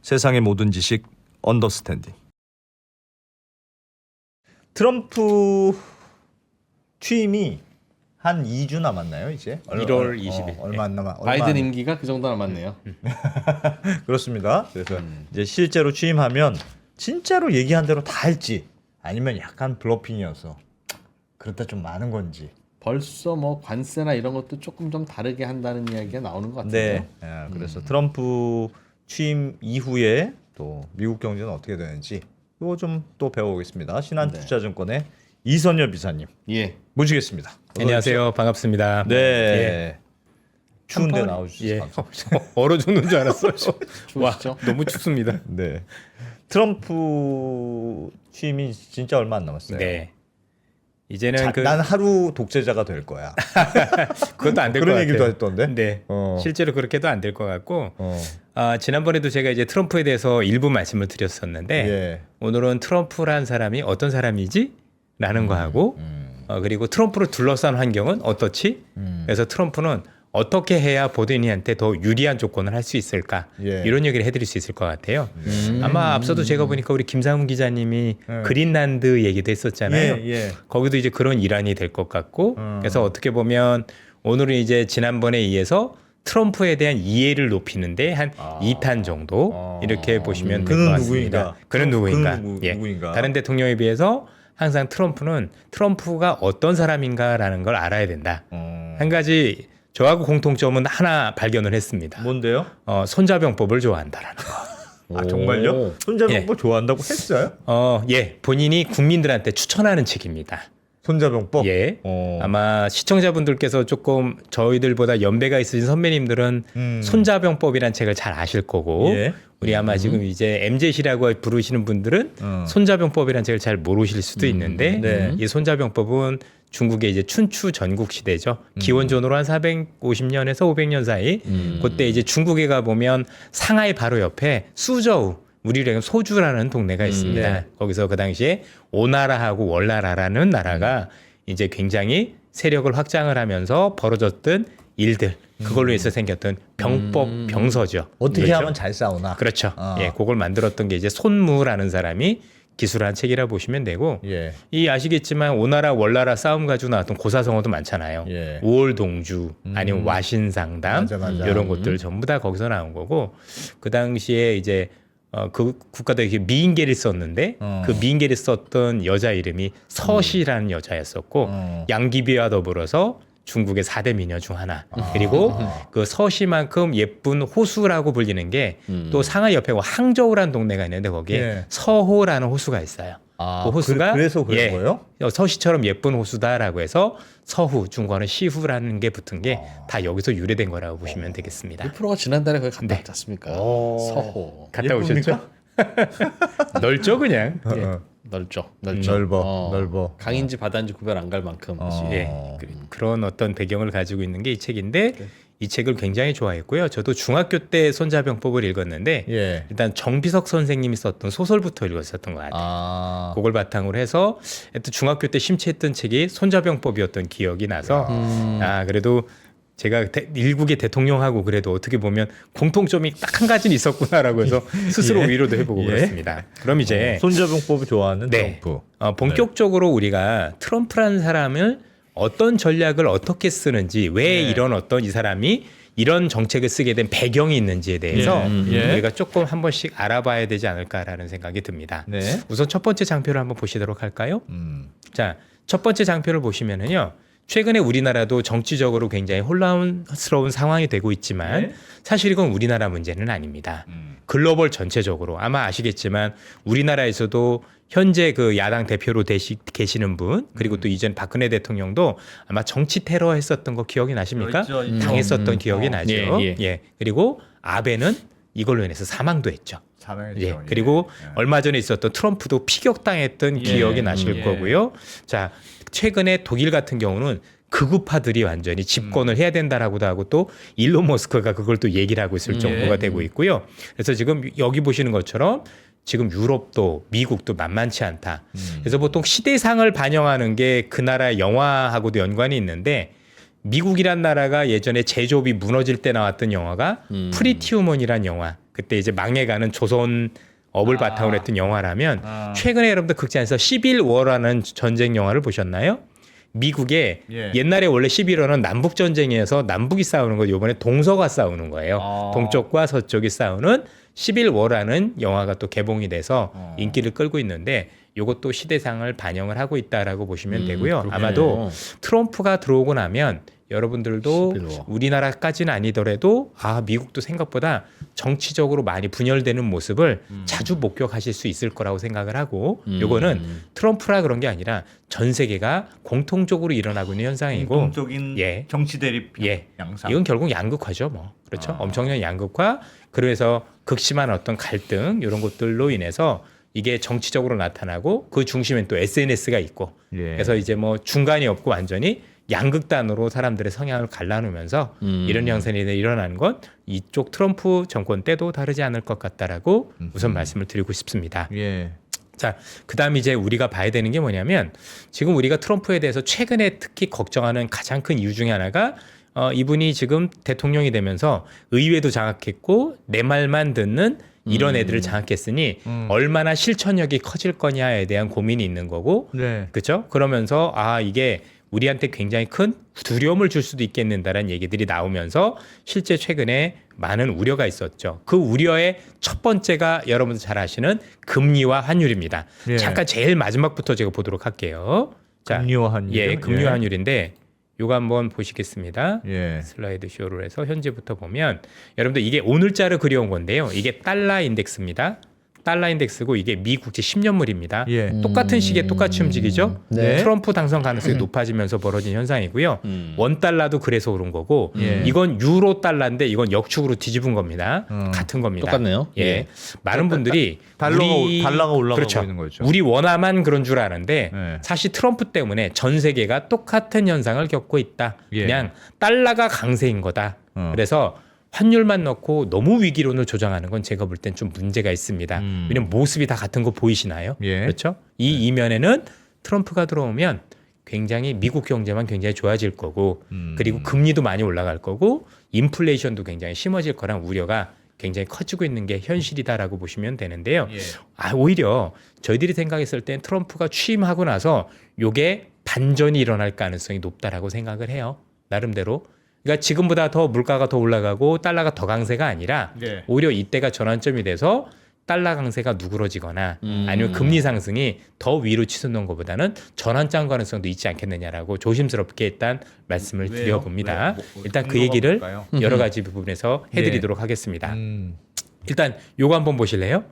세상의 모든 지식 언더스탠딩. 트럼프 취임이 한 2주 남았나요, 이제? 1월 20일. 얼마 안 남아. 바이든 임기가 그 정도 남았네요. 그렇습니다. 그래서 이제 실제로 취임하면 진짜로 얘기한 대로 다 할지 아니면 약간 블러핑이어서 그렇다 좀 많은 건지. 벌써 뭐 관세나 이런 것도 조금 좀 다르게 한다는 이야기가 나오는 것 같은데요. 네. 그래서 트럼프 취임 이후에 또 미국 경제는 어떻게 되는지 이거 좀 또 배워보겠습니다. 신한투자증권의 이선엽 이사님 예. 모시겠습니다. 안녕하세요. 반갑습니다. 네. 예. 추운데 한번- 나와주셔서 예. 감사합니다. 얼어 죽는 줄 알았어요. 와, 추우시죠? 너무 춥습니다. 네. 트럼프 취임이 진짜 얼마 안 남았어요. 네. 이제는 난 하루 독재자가 될 거야. 그것도 안 될 것 그런 같아요. 얘기도 했던데. 네. 실제로 그렇게도 안 될 것 같고 지난번에도 제가 이제 트럼프에 대해서 일부 말씀을 드렸었는데 예. 오늘은 트럼프란 사람이 어떤 사람이지? 라는 거하고 그리고 트럼프를 둘러싼 환경은 어떻지? 그래서 트럼프는 어떻게 해야 보든이한테 더 유리한 조건을 할 수 있을까? 예. 이런 얘기를 해드릴 수 있을 것 같아요. 아마 앞서도 제가 보니까 우리 김상훈 기자님이 그린란드 얘기도 했었잖아요. 예. 거기도 이제 그런 일환이 될 것 같고 그래서 어떻게 보면 오늘은 이제 지난번에 이어서 트럼프에 대한 이해를 높이는데 한 2탄 정도 이렇게 보시면 될 것 그는 같습니다. 누구인가? 그는 누구인가? 누구인가? 다른 대통령에 비해서 항상 트럼프는 트럼프가 어떤 사람인가라는 걸 알아야 된다. 한 가지 저하고 공통점은 하나 발견을 했습니다. 뭔데요? 손자병법을 좋아한다라는 거. 아 정말요? 손자병법 예. 좋아한다고 했어요? 예, 본인이 국민들한테 추천하는 책입니다. 손자병법? 예. 아마 시청자분들께서 조금 저희들보다 연배가 있으신 선배님들은 손자병법이란 책을 잘 아실 거고 예. 우리 아마 지금 이제 MZ시라고 부르시는 분들은 손자병법이란 책을 잘 모르실 수도 있는데 네. 이 손자병법은 중국의 이제 춘추 전국 시대죠. 기원전으로 한 450년에서 500년 사이 그때 이제 중국에 가 보면 상하이 바로 옆에 수저우 우리로 얘기하면 소주라는 동네가 있습니다. 네. 거기서 그 당시에 오나라하고 월나라라는 나라가 이제 굉장히 세력을 확장을 하면서 벌어졌던 일들 그걸로 해서 생겼던 병법 병서죠. 어떻게 그렇죠? 하면 잘 싸우나? 그렇죠. 예, 그걸 만들었던 게 이제 손무라는 사람이 기술한 책이라 보시면 되고 예. 이 아시겠지만 오나라 월나라 싸움 가지고 나왔던 고사성어도 많잖아요. 예. 우월동주 아니면 와신상담 맞아. 이런 것들 전부 다 거기서 나온 거고 그 당시에 이제 그 국가도 이렇게 미인계를 썼는데 그 미인계를 썼던 여자 이름이 서시라는 여자였었고 양귀비와 더불어서 중국의 4대 미녀 중 하나. 그리고 그 서시만큼 예쁜 호수라고 불리는 게 또 상하이 옆에 항저우라는 동네가 있는데 거기에 예. 서호라는 호수가 있어요. 그 호수가 그래서 그런 거예요? 서시처럼 예쁜 호수다라고 해서 서후 중국어는 시후라는 게 붙은 게 다 여기서 유래된 거라고 보시면 되겠습니다. 이 프로가 지난달에 거기 갔다 네. 왔지 않습니까? 서호. 갔다 예쁩니까? 오셨죠? 넓죠 그냥. 예. 넓죠. 넓어. 강인지 바다인지 구별 안 갈 만큼. 예, 그런 어떤 배경을 가지고 있는 게 이 책인데 이 책을 굉장히 좋아했고요. 저도 중학교 때 손자병법을 읽었는데 예. 일단 정비석 선생님이 썼던 소설부터 읽었었던 것 같아요. 그걸 바탕으로 해서 하여튼 중학교 때 심취했던 책이 손자병법이었던 기억이 나서 그래도 제가 일국의 대통령하고 그래도 어떻게 보면 공통점이 딱 한 가지는 있었구나라고 해서 스스로 위로도 해보고 그렇습니다. 그럼 이제 손자병법을 좋아하는 네. 트럼프. 본격적으로 우리가 트럼프라는 사람을 어떤 전략을 어떻게 쓰는지 왜 이런 어떤 이 사람이 이런 정책을 쓰게 된 배경이 있는지에 대해서 우리가 조금 한 번씩 알아봐야 되지 않을까라는 생각이 듭니다. 네. 우선 첫 번째 장표를 한번 보시도록 할까요? 자, 첫 번째 장표를 보시면은요. 최근에 우리나라도 정치적으로 굉장히 혼란스러운 상황이 되고 있지만 사실 이건 우리나라 문제는 아닙니다. 글로벌 전체적으로 아마 아시겠지만 우리나라에서도 현재 그 야당 대표로 계시는 분 그리고 또 이전 박근혜 대통령도 아마 정치 테러 했었던 거 기억이 나십니까? 있죠. 당했었던 기억이 나죠. 예. 그리고 아베는 이걸로 인해서 사망도 했죠. 예. 그리고 얼마 전에 있었던 트럼프도 피격당했던 기억이 나실 거고요. 자, 최근에 독일 같은 경우는 극우파들이 완전히 집권을 해야 된다라고도 하고 또 일론 머스크가 그걸 또 얘기를 하고 있을 정도가 되고 있고요. 그래서 지금 여기 보시는 것처럼 지금 유럽도 미국도 만만치 않다. 그래서 보통 시대상을 반영하는 게 그 나라 영화하고도 연관이 있는데 미국이란 나라가 예전에 제조업이 무너질 때 나왔던 영화가 프리티 우먼이란 영화. 그때 이제 망해가는 조선 업을 바탕으로 했던 영화라면 최근에 여러분들 극장에서 11월이라는 전쟁 영화를 보셨나요? 미국의 예. 옛날에 원래 11월은 남북 전쟁에서 남북이 싸우는 거 이번에 동서가 싸우는 거예요. 동쪽과 서쪽이 싸우는 11월이라는 영화가 또 개봉이 돼서 인기를 끌고 있는데 이것도 시대상을 반영을 하고 있다라고 보시면 되고요. 그렇군요. 아마도 트럼프가 들어오고 나면 여러분들도 11월. 우리나라까지는 아니더라도 미국도 생각보다 정치적으로 많이 분열되는 모습을 자주 목격하실 수 있을 거라고 생각을 하고 요거는 트럼프라 그런 게 아니라 전 세계가 공통적으로 일어나고 있는 현상이고 공통적인 예. 정치 대립 예. 양상. 이건 결국 양극화죠, 뭐. 그렇죠. 엄청난 양극화. 그래서 극심한 어떤 갈등 이런 것들로 인해서 이게 정치적으로 나타나고 그 중심엔 또 SNS가 있고 예. 그래서 이제 뭐 중간이 없고 완전히 양극단으로 사람들의 성향을 갈라놓으면서 이런 형상이 일어나는 건 이쪽 트럼프 정권 때도 다르지 않을 것 같다라고 우선 말씀을 드리고 싶습니다. 예. 자, 그다음 이제 우리가 봐야 되는 게 뭐냐면 지금 우리가 트럼프에 대해서 최근에 특히 걱정하는 가장 큰 이유 중에 하나가 이분이 지금 대통령이 되면서 의회도 장악했고 내 말만 듣는 이런 애들을 장악했으니 얼마나 실천력이 커질 거냐에 대한 고민이 있는 거고, 네. 그렇죠? 그러면서 이게 우리한테 굉장히 큰 두려움을 줄 수도 있겠는다라는 얘기들이 나오면서 실제 최근에 많은 우려가 있었죠. 그 우려의 첫 번째가 여러분들 잘 아시는 금리와 환율입니다. 예. 잠깐 제일 마지막부터 제가 보도록 할게요. 자, 금리와 환율. 예, 금리와 환율인데 요거 한번 보시겠습니다. 예. 슬라이드 쇼를 해서 현재부터 보면 여러분들 이게 오늘자를 그려온 건데요. 이게 달러 인덱스입니다. 달러 인덱스고 이게 미 국채 10년물입니다. 예. 똑같은 시기에 똑같이 움직이죠. 네. 트럼프 당선 가능성이 높아지면서 벌어진 현상이고요. 원 달러도 그래서 오른 거고 예. 이건 유로 달러인데 이건 역축으로 뒤집은 겁니다. 음. 같은 겁니다. 똑같네요. 예. 예. 많은 분들이 달러가 올라가고 그렇죠. 있는 거죠. 우리 원화만 그런 줄 아는데 예. 사실 트럼프 때문에 전 세계가 똑같은 현상을 겪고 있다. 예. 그냥 달러가 강세인 거다. 그래서 환율만 넣고 너무 위기론을 조장하는 건 제가 볼 땐 좀 문제가 있습니다. 왜냐면 모습이 다 같은 거 보이시나요? 예. 그렇죠? 이 이면에는 트럼프가 들어오면 굉장히 미국 경제만 굉장히 좋아질 거고 그리고 금리도 많이 올라갈 거고 인플레이션도 굉장히 심해질 거란 우려가 굉장히 커지고 있는 게 현실이다라고 보시면 되는데요. 예. 오히려 저희들이 생각했을 땐 트럼프가 취임하고 나서 요게 반전이 일어날 가능성이 높다라고 생각을 해요. 나름대로. 그러니까 지금보다 더 물가가 더 올라가고 달러가 더 강세가 아니라 예. 오히려 이때가 전환점이 돼서 달러 강세가 누그러지거나 아니면 금리 상승이 더 위로 치솟는 것보다는 전환점 가능성도 있지 않겠느냐라고 조심스럽게 일단 말씀을 왜요? 드려봅니다. 뭐 일단 그 근거가 얘기를 뭘까요? 여러 가지 부분에서 해드리도록 하겠습니다. 음. 일단 요거 한번 보실래요?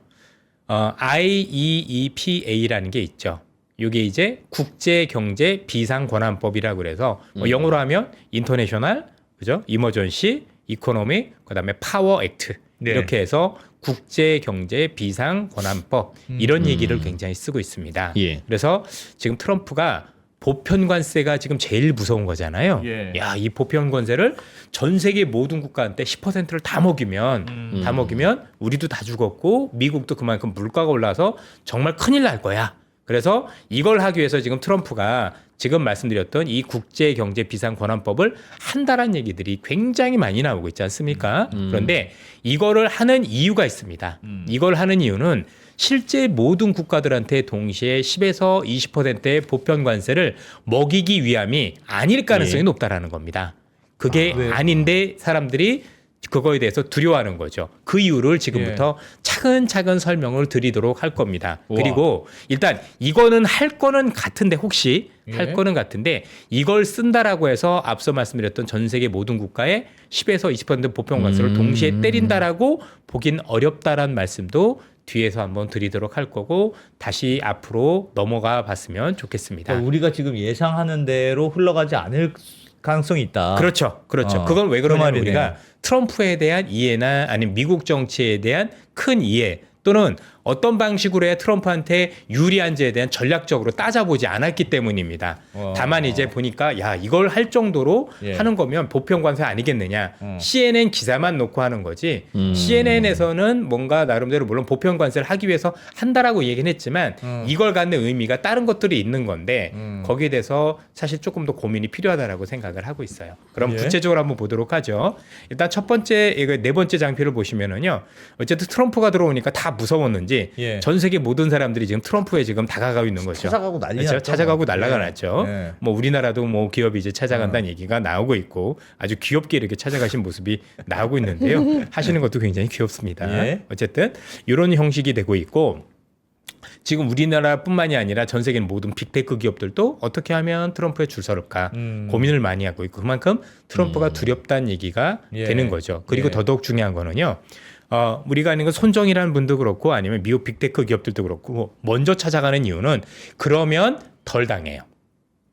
IEEPA라는 게 있죠. 요게 이제 국제경제 비상권한법이라고 그래서 뭐 영어로 하면 인터내셔널, 그죠? 이머전시, 이코노믹, 그다음에 파워 액트 네. 이렇게 해서 국제경제 비상권한법 이런 얘기를 굉장히 쓰고 있습니다. 예. 그래서 지금 트럼프가 보편관세가 지금 제일 무서운 거잖아요. 예. 야, 이 보편관세를 전 세계 모든 국가한테 10%를 다 먹이면 다 먹이면 우리도 다 죽었고 미국도 그만큼 물가가 올라서 정말 큰일 날 거야. 그래서 이걸 하기 위해서 지금 트럼프가 지금 말씀드렸던 이 국제경제비상권한법을 한다라는 얘기들이 굉장히 많이 나오고 있지 않습니까? 그런데 이거를 하는 이유가 있습니다. 이걸 하는 이유는 실제 모든 국가들한테 동시에 10에서 20%의 보편관세를 먹이기 위함이 아닐 가능성이 높다라는 겁니다. 그게 아닌데 사람들이 그거에 대해서 두려워하는 거죠. 그 이유를 지금부터 차근차근 설명을 드리도록 할 겁니다. 우와. 그리고 일단 이거는 할 거는 같은데 혹시 예. 할 거는 같은데 이걸 쓴다라고 해서 앞서 말씀드렸던 전 세계 모든 국가의 10에서 20% 보편관세를 동시에 때린다라고 보긴 어렵다라는 말씀도 뒤에서 한번 드리도록 할 거고 다시 앞으로 넘어가 봤으면 좋겠습니다. 우리가 지금 예상하는 대로 흘러가지 않을 가능성이 있다. 그렇죠. 그건 왜 그 그러냐면 말이네. 우리가 트럼프에 대한 이해나 아니면 미국 정치에 대한 큰 이해 또는 어떤 방식으로 해야 트럼프한테 유리한지에 대한 전략적으로 따져보지 않았기 때문입니다. 다만 이제 보니까 야 이걸 할 정도로 예. 하는 거면 보편 관세 아니겠느냐. CNN 기사만 놓고 하는 거지. CNN에서는 뭔가 나름대로 물론 보편 관세를 하기 위해서 한다라고 얘기는 했지만 이걸 갖는 의미가 다른 것들이 있는 건데 거기에 대해서 사실 조금 더 고민이 필요하다라고 생각을 하고 있어요. 그럼 예. 구체적으로 한번 보도록 하죠. 일단 첫 번째 이거 네 번째 장표를 보시면은요. 어쨌든 트럼프가 들어오니까 다 무서웠는지 예. 전 세계 모든 사람들이 지금 트럼프에 지금 다가가고 있는 거죠. 찾아가고 난리 그렇죠? 났죠. 찾아가고 난리가 예. 났죠. 예. 뭐 우리나라도 뭐 기업이 이제 찾아간다는 얘기가 나오고 있고 아주 귀엽게 이렇게 찾아가신 모습이 나오고 있는데요. 하시는 것도 굉장히 귀엽습니다. 예. 어쨌든 이런 형식이 되고 있고 지금 우리나라뿐만이 아니라 전 세계 모든 빅테크 기업들도 어떻게 하면 트럼프에 줄 서을까 고민을 많이 하고 있고 그만큼 트럼프가 두렵다는 얘기가 예. 되는 거죠. 그리고 예. 더더욱 중요한 거는요. 우리가 아는 건 손정이라는 분도 그렇고 아니면 미국 빅테크 기업들도 그렇고 먼저 찾아가는 이유는 그러면 덜 당해요.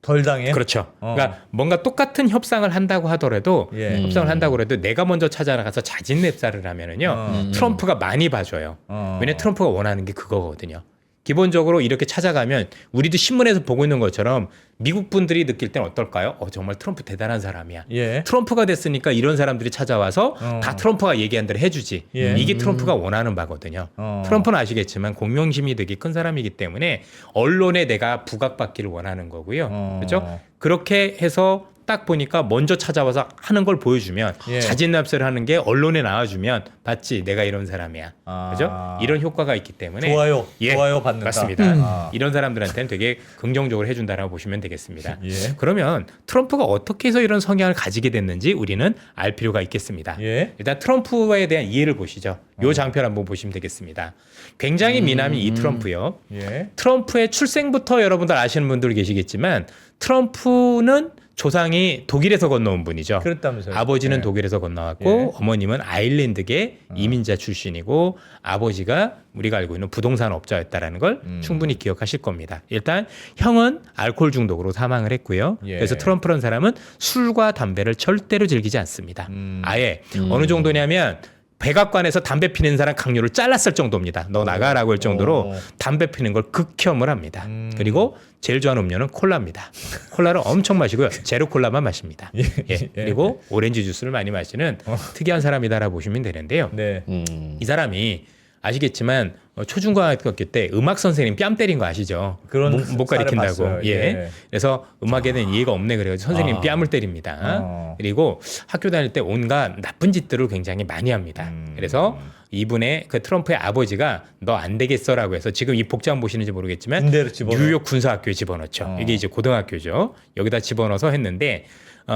덜 당해요? 그렇죠. 그러니까 뭔가 똑같은 협상을 한다고 하더라도 예. 협상을 한다고 해도 내가 먼저 찾아나가서 자진 nep사를 하면은요 트럼프가 많이 봐줘요. 왜냐 트럼프가 원하는 게 그거거든요. 기본적으로 이렇게 찾아가면 우리도 신문에서 보고 있는 것처럼 미국 분들이 느낄 땐 어떨까요? 정말 트럼프 대단한 사람이야. 예. 트럼프가 됐으니까 이런 사람들이 찾아와서 어. 다 트럼프가 얘기한 대로 해주지. 예. 이게 트럼프가 원하는 바거든요. 트럼프는 아시겠지만 공명심이 되게 큰 사람이기 때문에 언론에 내가 부각받기를 원하는 거고요. 그렇죠? 그렇게 해서 딱 보니까 먼저 찾아와서 하는 걸 보여주면 예. 자진납세를 하는 게 언론에 나와주면 봤지 내가 이런 사람이야. 그죠? 이런 효과가 있기 때문에 좋아요. 예, 좋아요 받는다. 맞습니다. 이런 사람들한테는 되게 긍정적으로 해준다라고 보시면 되겠습니다. 예. 그러면 트럼프가 어떻게 해서 이런 성향을 가지게 됐는지 우리는 알 필요가 있겠습니다. 예. 일단 트럼프에 대한 이해를 보시죠. 요 장표를 한번 보시면 되겠습니다. 굉장히 미남이 이 트럼프요. 예. 트럼프의 출생부터 여러분들 아시는 분들 계시겠지만 트럼프는 조상이 독일에서 건너온 분이죠. 그렇다면서요. 아버지는 예. 독일에서 건너왔고 예. 어머님은 아일랜드계 이민자 출신이고 아버지가 우리가 알고 있는 부동산 업자였다라는 걸 충분히 기억하실 겁니다. 일단 형은 알코올 중독으로 사망을 했고요. 예. 그래서 트럼프라는 사람은 술과 담배를 절대로 즐기지 않습니다. 아예 어느 정도냐면 백악관에서 담배 피는 사람 강요를 잘랐을 정도입니다. 너 나가라고 할 정도로 담배 피는 걸 극혐을 합니다. 그리고 제일 좋아하는 음료는 콜라입니다. 콜라를 엄청 마시고요. 제로 콜라만 마십니다. 예. 그리고 오렌지 주스를 많이 마시는 특이한 사람이다라고 보시면 되는데요. 네. 이 사람이 아시겠지만 초중고등학교 때 음악 선생님 뺨 때린 거 아시죠? 그런 못 썰을 가리킨다고. 봤어요. 예. 예. 그래서 음악에 대한 이해가 없네 그래가지고 선생님 뺨을 때립니다. 그리고 학교 다닐 때 온갖 나쁜 짓들을 굉장히 많이 합니다. 그래서 이분의 그 트럼프의 아버지가 너 안 되겠어라고 해서 지금 이 복장 보시는지 모르겠지만 군대로 집어넣어. 뉴욕 군사학교에 집어넣죠. 이게 이제 고등학교죠. 여기다 집어넣어서 했는데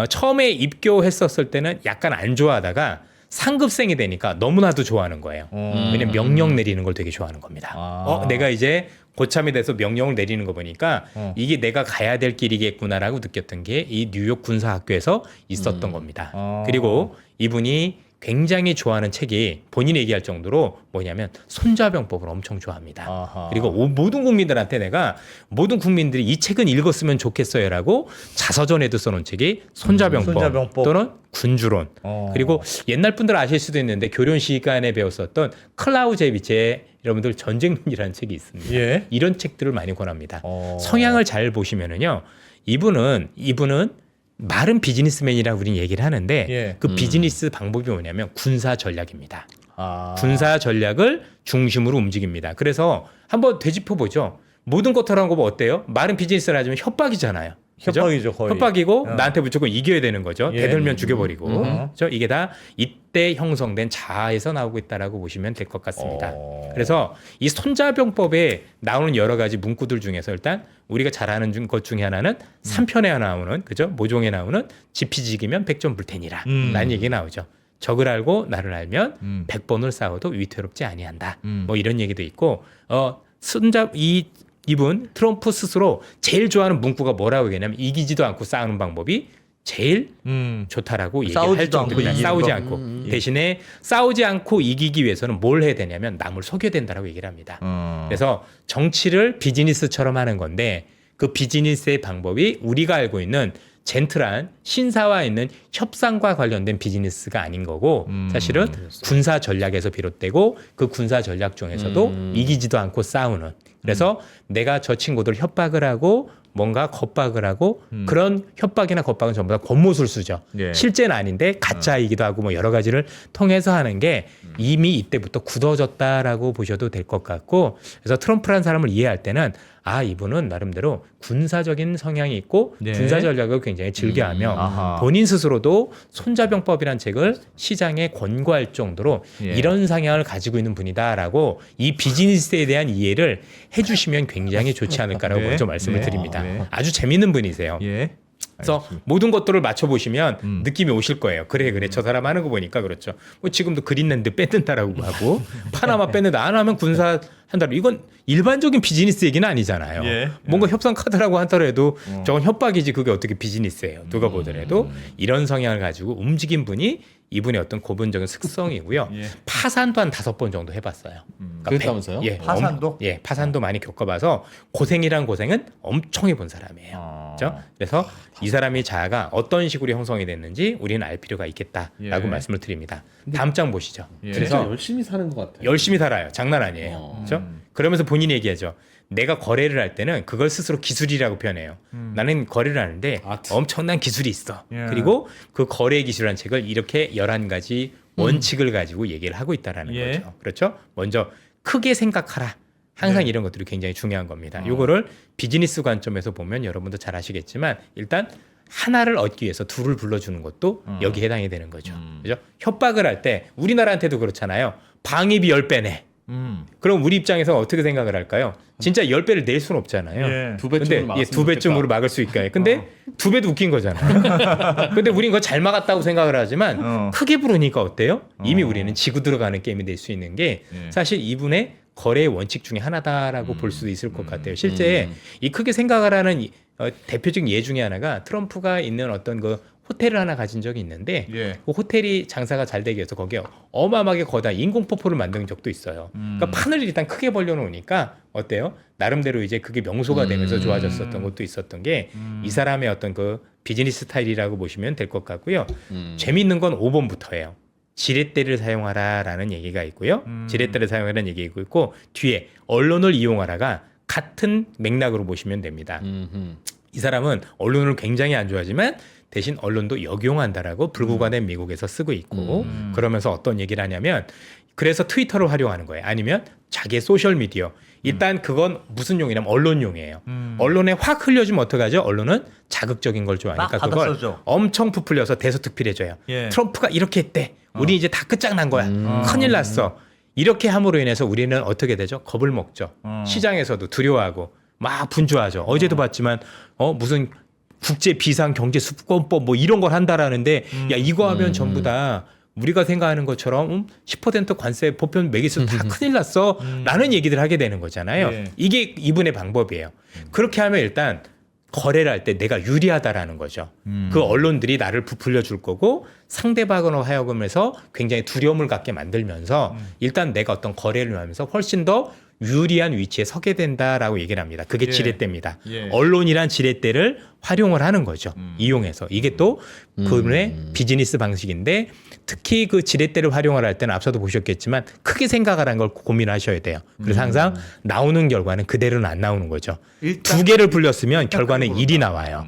처음에 입교했었을 때는 약간 안 좋아하다가 상급생이 되니까 너무나도 좋아하는 거예요. 왜냐면 명령 내리는 걸 되게 좋아하는 겁니다. 내가 이제 고참이 돼서 명령을 내리는 거 보니까 이게 내가 가야 될 길이겠구나라고 느꼈던 게 이 뉴욕 군사학교에서 있었던 겁니다. 그리고 이분이 굉장히 좋아하는 책이 본인이 얘기할 정도로 뭐냐면 손자병법을 엄청 좋아합니다. 아하. 그리고 모든 국민들한테 내가 모든 국민들이 이 책은 읽었으면 좋겠어요라고 자서전에도 써놓은 책이 손자병법, 손자병법. 또는 군주론. 그리고 옛날 분들 아실 수도 있는데 교련 시간에 배웠었던 클라우제비체의 여러분들 전쟁론이라는 책이 있습니다. 예. 이런 책들을 많이 권합니다. 성향을 잘 보시면은요, 이분은 말은 비즈니스맨이라고 우리는 얘기를 하는데 예. 그 비즈니스 방법이 뭐냐면 군사 전략입니다. 아. 군사 전략을 중심으로 움직입니다. 그래서 한번 되짚어 보죠. 모든 것처럼 거 어때요? 말은 비즈니스를 하지만 협박이잖아요. 그죠? 협박이죠, 거의. 협박이고 나한테 무조건 이겨야 되는 거죠. 예. 대들면 죽여버리고. 그렇죠? 이게 다 이때 형성된 자아에서 나오고 있다라고 보시면 될 것 같습니다. 그래서 이 손자병법에 나오는 여러 가지 문구들 중에서 일단 우리가 잘 아는 것 중에 하나는 3편에 나오는 그죠? 모종에 나오는 지피지기면 백전불태니라 라는 얘기 나오죠. 적을 알고 나를 알면 100번을 싸워도 위태롭지 아니한다. 뭐 이런 얘기도 있고 이분 트럼프 스스로 제일 좋아하는 문구가 뭐라고 얘기하냐면 이기지도 않고 싸우는 방법이 제일 좋다라고 얘기할 싸우지도 않고 정도입니다. 이기는 싸우지 거. 않고 대신에 싸우지 않고 이기기 위해서는 뭘 해야 되냐면 남을 속여야 된다라고 얘기를 합니다. 그래서 정치를 비즈니스처럼 하는 건데 그 비즈니스의 방법이 우리가 알고 있는 젠틀한 신사와 있는 협상과 관련된 비즈니스가 아닌 거고 사실은 군사 전략에서 비롯되고 그 군사 전략 중에서도 이기지도 않고 싸우는 그래서 내가 저 친구들 협박을 하고 뭔가 겁박을 하고 그런 협박이나 겁박은 전부 다 권모술수죠. 예. 실제는 아닌데 가짜이기도 하고 뭐 여러 가지를 통해서 하는 게 이미 이때부터 굳어졌다라고 보셔도 될 것 같고 그래서 트럼프라는 사람을 이해할 때는 아 이분은 나름대로 군사적인 성향이 있고 네. 군사 전략을 굉장히 즐겨하며 아하. 본인 스스로도 손자병법이라는 책을 시장에 권고할 정도로 예. 이런 성향을 가지고 있는 분이다라고 이 비즈니스에 대한 이해를 해주시면 굉장히 좋지 않을까라고 네. 먼저 말씀을 네. 드립니다. 네. 아주 재밌는 분이세요. 예. 그래서 모든 것들을 맞춰보시면 음. 느낌이 오실 거예요. 그래 저 사람 하는 거 보니까 그렇죠. 뭐 지금도 그린랜드 뺏는다라고 하고 파나마 뺏는다 안 하면 군사 한다. 이건 일반적인 비즈니스 얘기는 아니잖아요. 예. 뭔가 협상 카드라고 하더라도 저건 협박이지 그게 어떻게 비즈니스예요. 누가 보더라도 이런 성향을 가지고 움직인 분이 이분의 어떤 고분적인 특성이고요. 예. 파산도 한 5번 정도 해봤어요. 그러니까 그랬다면서요? 예, 파산도? 예, 파산도 많이 겪어봐서 고생이란 고생은 엄청 해본 사람이에요. 그렇죠? 그래서 이 사람이 자아가 어떤 식으로 형성이 됐는지 우리는 알 필요가 있겠다라고 예. 말씀을 드립니다. 다음 장 보시죠. 예. 그래서 그래서 열심히 사는 것 같아요. 열심히 살아요. 장난 아니에요. 그렇죠? 그러면서 본인이 얘기하죠. 내가 거래를 할 때는 그걸 스스로 기술이라고 표현해요. 나는 거래를 하는데 아트. 엄청난 기술이 있어. 예. 그리고 그 거래 기술이라는 책을 이렇게 11가지 원칙을 가지고 얘기를 하고 있다라는 예. 거죠. 그렇죠? 먼저 크게 생각하라. 항상 이런 것들이 굉장히 중요한 겁니다. 이거를 비즈니스 관점에서 보면 여러분도 잘 아시겠지만 일단 하나를 얻기 위해서 둘을 불러주는 것도 여기에 해당이 되는 거죠. 그죠? 협박을 할 때 우리나라한테도 그렇잖아요. 방위비 10배네. 그럼 우리 입장에서 어떻게 생각을 할까요? 진짜 10배를 낼 수는 없잖아요. 예. 두 근데 배쯤으로 막았으면 두 배쯤으로 좋겠다. 막을 수 있게. 근데 두 배도 웃긴 거잖아요. 근데 우린 그거 잘 막았다고 생각을 하지만 크게 부르니까 어때요? 이미 우리는 지고 들어가는 게임이 될 수 있는 게 예. 사실 이분의 거래의 원칙 중에 하나다라고 볼 수도 있을 것 같아요. 실제 이 크게 생각을 하는 대표적인 예 중에 하나가 트럼프가 있는 어떤 그 호텔을 하나 가진 적이 있는데 예. 그 호텔이 장사가 잘 되기 위해서 거기에 어마어마하게 거다 인공폭포를 만든 적도 있어요. 그러니까 판을 일단 크게 벌려놓으니까 어때요? 나름대로 이제 그게 명소가 되면서 좋아졌었던 것도 있었던 게 이 사람의 어떤 그 비즈니스 스타일이라고 보시면 될 것 같고요. 재미있는 건 5번부터예요. 지렛대를 사용하라라는 얘기가 있고요. 지렛대를 사용하라는 얘기가 있고 뒤에 언론을 이용하라가 같은 맥락으로 보시면 됩니다. 이 사람은 언론을 굉장히 안 좋아하지만 대신 언론도 역용한다라고 불구가된 미국에서 쓰고 있고 그러면서 어떤 얘기를 하냐면 그래서 트위터를 활용하는 거예요. 아니면 자기의 소셜 미디어. 일단 그건 무슨 용이냐면 언론용이에요. 언론에 확 흘려주면 어떡하죠? 언론은 자극적인 걸 좋아하니까 막 그걸 받아서죠. 엄청 부풀려서 대서특필해줘요. 예. 트럼프가 이렇게 했대. 우리 이제 다 끝장난 거야. 큰일 났어. 이렇게 함으로 인해서 우리는 어떻게 되죠? 겁을 먹죠. 시장에서도 두려워하고 막 분주하죠. 어제도 봤지만 무슨 국제 비상 경제 수권법 뭐 이런 걸 한다라는데 야 이거 하면 전부 다 우리가 생각하는 것처럼 10% 관세 보편 매기서 다 큰일 났어 라는 얘기들 하게 되는 거잖아요. 예. 이게 이분의 방법이에요. 그렇게 하면 일단 거래를 할 때 내가 유리하다라는 거죠. 그 언론들이 나를 부풀려 줄 거고 상대방으로 하여금 해서 굉장히 두려움을 갖게 만들면서 일단 내가 어떤 거래를 하면서 훨씬 더 유리한 위치에 서게 된다라고 얘기를 합니다. 그게 예. 지렛대입니다. 예. 언론이란 지렛대를 활용을 하는 거죠. 이용해서. 이게 또 그분의 비즈니스 방식인데 특히 그 지렛대를 활용을 할 때는 앞서도 보셨겠지만 크게 생각하라는 걸 고민하셔야 돼요. 그래서 항상 나오는 결과는 그대로는 안 나오는 거죠. 일단- 두 개를 불렸으면 결과는 1이 나와요.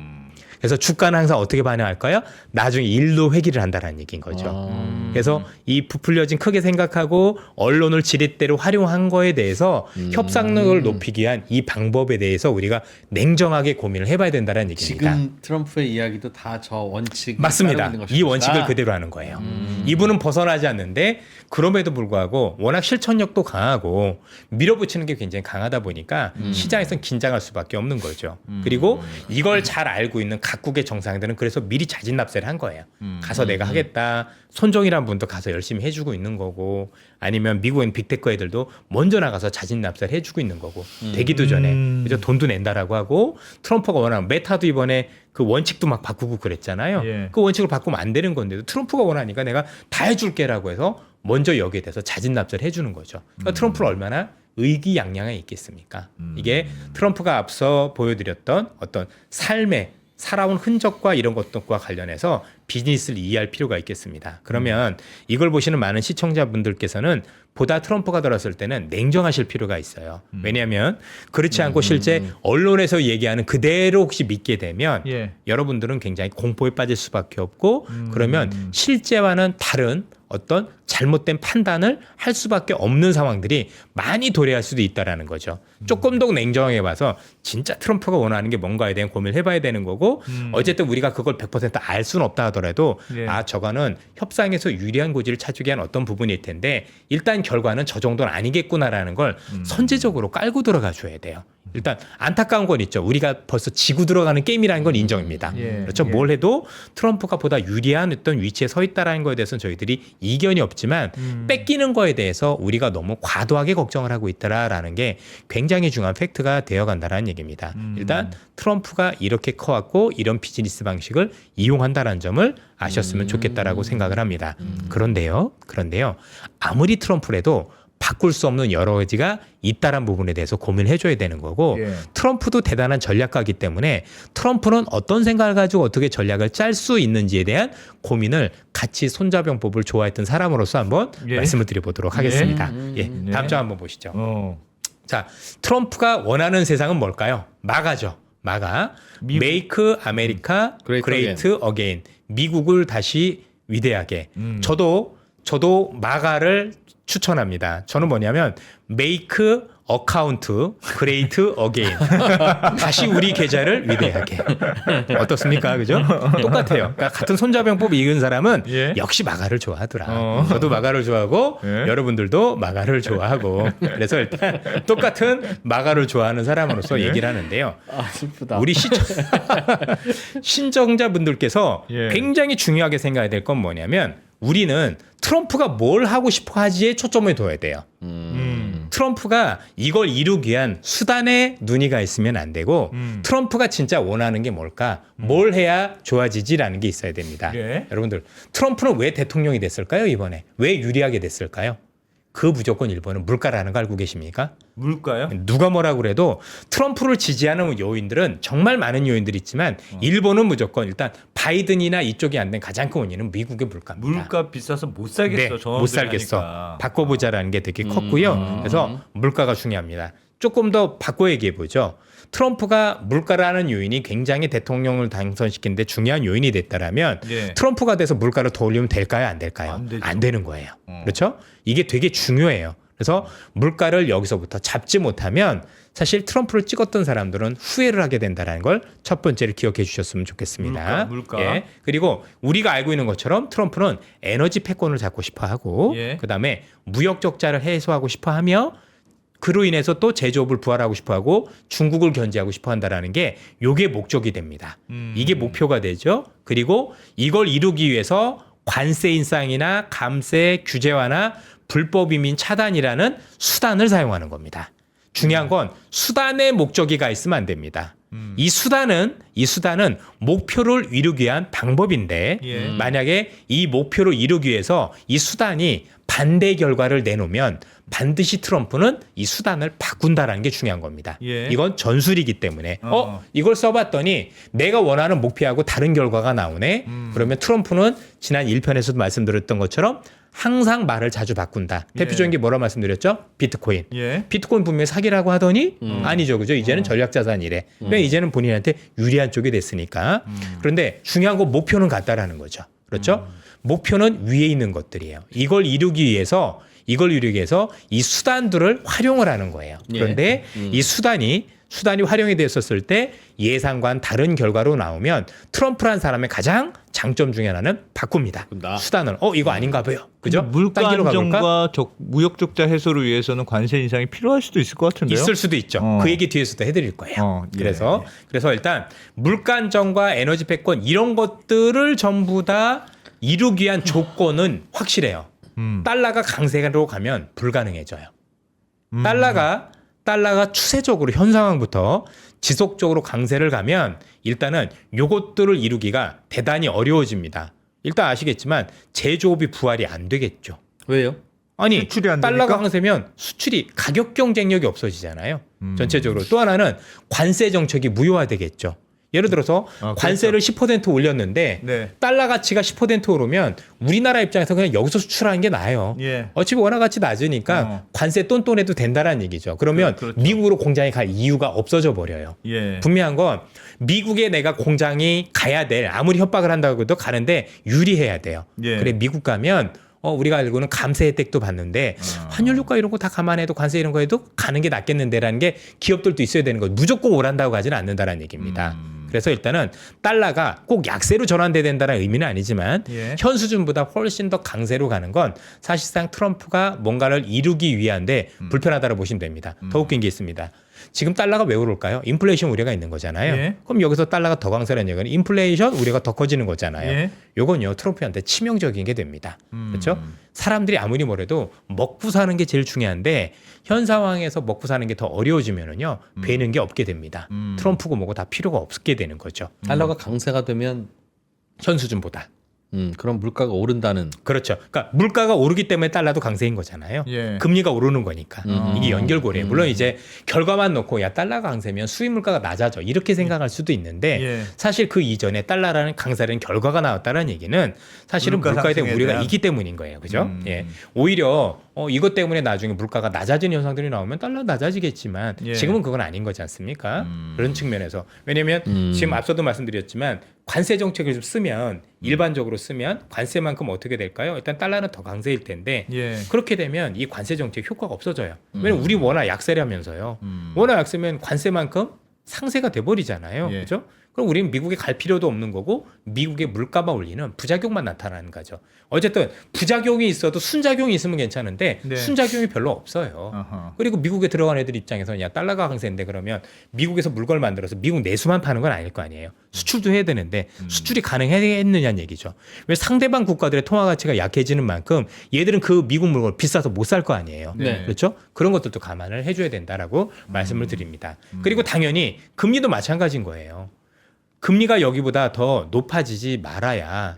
그래서 주가는 항상 어떻게 반응할까요? 나중에 1로 회귀를 한다는 얘기인 거죠. 그래서 이 부풀려진 크게 생각하고 언론을 지렛대로 활용한 거에 대해서 협상력을 높이기 위한 이 방법에 대해서 우리가 냉정하게 고민을 해봐야 된다는 얘기입니다. 지금 트럼프의 이야기도 다 저 원칙 맞습니다. 이 원칙을 그대로 하는 거예요. 이분은 벗어나지 않는데 그럼에도 불구하고 워낙 실천력도 강하고 밀어붙이는 게 굉장히 강하다 보니까 시장에서는 긴장할 수밖에 없는 거죠. 그리고 이걸 잘 알고 있는 각국의 정상들은 그래서 미리 자진납세를 한 거예요. 가서 내가 하겠다. 손정이라는 분도 가서 열심히 해주고 있는 거고 아니면 미국엔 빅테크 애들도 먼저 나가서 자진납세를 해주고 있는 거고 되기도 전에 그래서 돈도 낸다라고 하고 트럼프가 원하는 메타도 이번에 그 원칙도 막 바꾸고 그랬잖아요. 예. 그 원칙을 바꾸면 안 되는 건데도 트럼프가 원하니까 내가 다 해줄게라고 해서 먼저 여기에 대해서 자진납세를 해주는 거죠. 그러니까 트럼프는 얼마나 의기양양해 있겠습니까? 이게 트럼프가 앞서 보여드렸던 어떤 삶의 살아온 흔적과 이런 것들과 관련해서 비즈니스를 이해할 필요가 있겠습니다. 그러면 이걸 보시는 많은 시청자분들께서는 보다 트럼프가 들었을 때는 냉정하실 필요가 있어요. 왜냐하면 그렇지 않고 실제 언론에서 얘기하는 그대로 혹시 믿게 되면 예. 여러분들은 굉장히 공포에 빠질 수밖에 없고 그러면 실제와는 다른 어떤 잘못된 판단을 할 수밖에 없는 상황들이 많이 도래할 수도 있다라는 거죠. 조금 더 냉정하게 봐서 진짜 트럼프가 원하는 게 뭔가에 대한 고민을 해봐야 되는 거고 어쨌든 우리가 그걸 100%알 수는 없다 하더라도 예. 아 저거는 협상에서 유리한 고지를 찾기 위한 어떤 부분일 텐데 일단 결과는 저 정도는 아니겠구나라는 걸 선제적으로 깔고 들어가 줘야 돼요. 일단 안타까운 건 있죠. 우리가 벌써 지고 들어가는 게임이라는 건 인정입니다. 예. 그렇죠. 예. 뭘 해도 트럼프가 보다 유리한 어떤 위치에 서 있다라는 거에 대해서는 저희들이 이견이 없지만 뺏기는 거에 대해서 우리가 너무 과도하게 걱정을 하고 있다라는 게 굉장히 중요한 팩트가 되어간다라는 얘기입니다. 일단 트럼프가 이렇게 커왔고 이런 비즈니스 방식을 이용한다라는 점을 아셨으면 좋겠다라고 생각을 합니다. 그런데요. 아무리 트럼프라도 바꿀 수 없는 여러 가지가 있다란 부분에 대해서 고민을 해줘야 되는 거고 예. 트럼프도 대단한 전략가이기 때문에 트럼프는 어떤 생각을 가지고 어떻게 전략을 짤 수 있는지에 대한 고민을 같이 손자병법을 좋아했던 사람으로서 한번 예. 말씀을 드려보도록 하겠습니다. 예, 네. 다음 장 한번 보시죠. 자, 트럼프가 원하는 세상은 뭘까요? 마가죠. 마가. 미국. Make America Great Great Again. 미국을 다시 위대하게. 저도 마가를 추천합니다. 저는 뭐냐면 Make Account Great Again. 다시 우리 계좌를 위대하게. 어떻습니까? 그죠? 똑같아요. 그러니까 같은 손자병법 읽은 사람은 예. 역시 마가를 좋아하더라. 저도 마가를 좋아하고 예. 여러분들도 마가를 좋아하고 그래서 일단 똑같은 마가를 좋아하는 사람으로서 얘기를 하는데요. 아 슬프다. 우리 신청자분들께서 예. 굉장히 중요하게 생각해야 될 건 뭐냐면 우리는 트럼프가 뭘 하고 싶어 하지에 초점을 둬야 돼요. 트럼프가 이걸 이루기 위한 수단에 눈이 가 있으면 안 되고 트럼프가 진짜 원하는 게 뭘까? 뭘 해야 좋아지지라는 게 있어야 됩니다. 예. 여러분들 트럼프는 왜 대통령이 됐을까요? 이번에 왜 유리하게 됐을까요? 그 무조건 1번은 물가라는 거 알고 계십니까? 물까요? 누가 뭐라 그래도 트럼프를 지지하는 요인들은 정말 많은 요인들이 있지만 1번은 무조건 일단 바이든이나 이쪽이 안 된 가장 큰 원인은 미국의 물가입니다. 물가 비싸서 못 살겠어. 네, 못 살겠어. 하니까. 바꿔보자라는 게 되게 컸고요. 그래서 물가가 중요합니다. 조금 더 바꿔 얘기해 보죠. 트럼프가 물가라는 요인이 굉장히 대통령을 당선시키는데 중요한 요인이 됐다라면 예. 트럼프가 돼서 물가를 더 올리면 될까요? 안 될까요? 안 되죠. 안 되는 거예요. 그렇죠? 이게 되게 중요해요. 그래서 물가를 여기서부터 잡지 못하면 사실 트럼프를 찍었던 사람들은 후회를 하게 된다는 걸 첫 번째로 기억해 주셨으면 좋겠습니다. 물가. 예. 그리고 우리가 알고 있는 것처럼 트럼프는 에너지 패권을 잡고 싶어 하고 예. 그다음에 무역 적자를 해소하고 싶어 하며 그로 인해서 또 제조업을 부활하고 싶어하고 중국을 견제하고 싶어한다라는 게 요게 목적이 됩니다. 이게 목표가 되죠. 그리고 이걸 이루기 위해서 관세 인상이나 감세 규제화나 불법 이민 차단이라는 수단을 사용하는 겁니다. 중요한 건 수단의 목적이가 있으면 안 됩니다. 이 수단은 목표를 이루기 위한 방법인데 예. 만약에 이 목표를 이루기 위해서 이 수단이 반대 결과를 내놓으면 반드시 트럼프는 이 수단을 바꾼다라는 게 중요한 겁니다. 예. 이건 전술이기 때문에 이걸 써봤더니 내가 원하는 목표하고 다른 결과가 나오네. 그러면 트럼프는 지난 1편에서도 말씀드렸던 것처럼 항상 말을 자주 바꾼다. 대표적인 게 뭐라 말씀드렸죠? 비트코인. 예. 비트코인 분명히 사기라고 하더니 아니죠. 그죠? 이제는 전략자산이래. 그러니까 이제는 본인한테 유리한 쪽이 됐으니까. 그런데 중요한 건 목표는 같다라는 거죠. 그렇죠? 목표는 위에 있는 것들이에요. 이걸 이루기 위해서 이 수단들을 활용을 하는 거예요. 그런데 이 수단이 활용이 됐었을 때 예상과는 다른 결과로 나오면 트럼프란 사람의 가장 장점 중에 하나는 바꿉니다. 바꾼다. 수단을 이거 아닌가 봐요. 그죠? 물가 딴 길로 가볼까? 안정과 무역 적자 해소를 위해서는 관세 인상이 필요할 수도 있을 것 같은데요. 있을 수도 있죠. 그 얘기 뒤에서도 해드릴 거예요. 예. 그래서 일단 물가 안정과 에너지 패권 이런 것들을 전부 다 이루기 위한 조건은 확실해요. 달러가 강세로 가면 불가능해져요. 달러가 추세적으로 현 상황부터 지속적으로 강세를 가면 일단은 요것들을 이루기가 대단히 어려워집니다. 일단 아시겠지만 제조업이 부활이 안 되겠죠. 왜요? 아니 수출이 안 달러가 되니까? 강세면 수출이 가격 경쟁력이 없어지잖아요. 전체적으로 또 하나는 관세 정책이 무효화되겠죠. 예를 들어서 관세를 10% 올렸는데 네. 달러 가치가 10% 오르면 우리나라 입장에서 그냥 여기서 수출하는 게 나아요. 예. 어차피 원화 가치 낮으니까 관세 똔똔해도 된다는 얘기죠. 그러면 그렇죠. 미국으로 공장이 갈 이유가 없어져 버려요. 예. 분명한 건 미국에 내가 공장이 가야 될 아무리 협박을 한다고 해도 가는데 유리해야 돼요. 예. 그래 미국 가면 우리가 알고는 감세 혜택도 받는데 환율 효과 이런 거 다 감안해도 관세 이런 거 해도 가는 게 낫겠는데라는 게 기업들도 있어야 되는 거예요. 무조건 오란다고 가지는 않는다라는 얘기입니다. 그래서 일단은 달러가 꼭 약세로 전환돼야 된다는 의미는 아니지만 예. 현 수준보다 훨씬 더 강세로 가는 건 사실상 트럼프가 뭔가를 이루기 위한데 불편하다고 보시면 됩니다. 더 웃긴 게 있습니다. 지금 달러가 왜 오를까요? 인플레이션 우려가 있는 거잖아요. 예. 그럼 여기서 달러가 더 강세라는 얘기는 인플레이션 우려가 더 커지는 거잖아요. 예. 요건요 트럼프한테 치명적인 게 됩니다. 그렇죠? 사람들이 아무리 뭐래도 먹고 사는 게 제일 중요한데 현 상황에서 먹고 사는 게 더 어려워지면은요 되는 게 없게 됩니다. 트럼프고 뭐고 다 필요가 없게 되는 거죠. 달러가 강세가 되면 현 수준보다. 그럼 물가가 오른다는. 그렇죠. 그러니까 물가가 오르기 때문에 달러도 강세인 거잖아요. 예. 금리가 오르는 거니까. 이게 연결고리예요. 물론 이제 결과만 놓고 야 달러가 강세면 수입 물가가 낮아져 이렇게 생각할 수도 있는데 예. 사실 그 이전에 달러라는 강세라는 결과가 나왔다는 얘기는 사실은 물가 물가에 대한 상승에 우려가 대한. 있기 때문인 거예요. 그죠? 예. 오히려 이것 때문에 나중에 물가가 낮아지는 현상들이 나오면 달러 낮아지겠지만 예. 지금은 그건 아닌 거지 않습니까? 그런 측면에서. 왜냐하면 지금 앞서도 말씀드렸지만 관세 정책을 좀 쓰면 일반적으로 쓰면 관세만큼 어떻게 될까요? 일단 달러는 더 강세일 텐데 예. 그렇게 되면 이 관세 정책 효과가 없어져요. 왜냐면 우리 워낙 약세라면서요. 워낙 약세면 관세만큼 상세가 돼버리잖아요. 예. 그렇죠? 그럼 우리는 미국에 갈 필요도 없는 거고 미국의 물가만 올리는 부작용만 나타나는 거죠. 어쨌든 부작용이 있어도 순작용이 있으면 괜찮은데 네. 순작용이 별로 없어요. 어허. 그리고 미국에 들어간 애들 입장에서는 야 달러가 강세인데 그러면 미국에서 물건을 만들어서 미국 내수만 파는 건 아닐 거 아니에요. 수출도 해야 되는데 수출이 가능했느냐는 얘기죠. 왜 상대방 국가들의 통화 가치가 약해지는 만큼 얘들은 그 미국 물건을 비싸서 못 살 거 아니에요. 네. 그렇죠? 그런 것들도 감안을 해줘야 된다라고 말씀을 드립니다. 그리고 당연히 금리도 마찬가지인 거예요. 금리가 여기보다 더 높아지지 말아야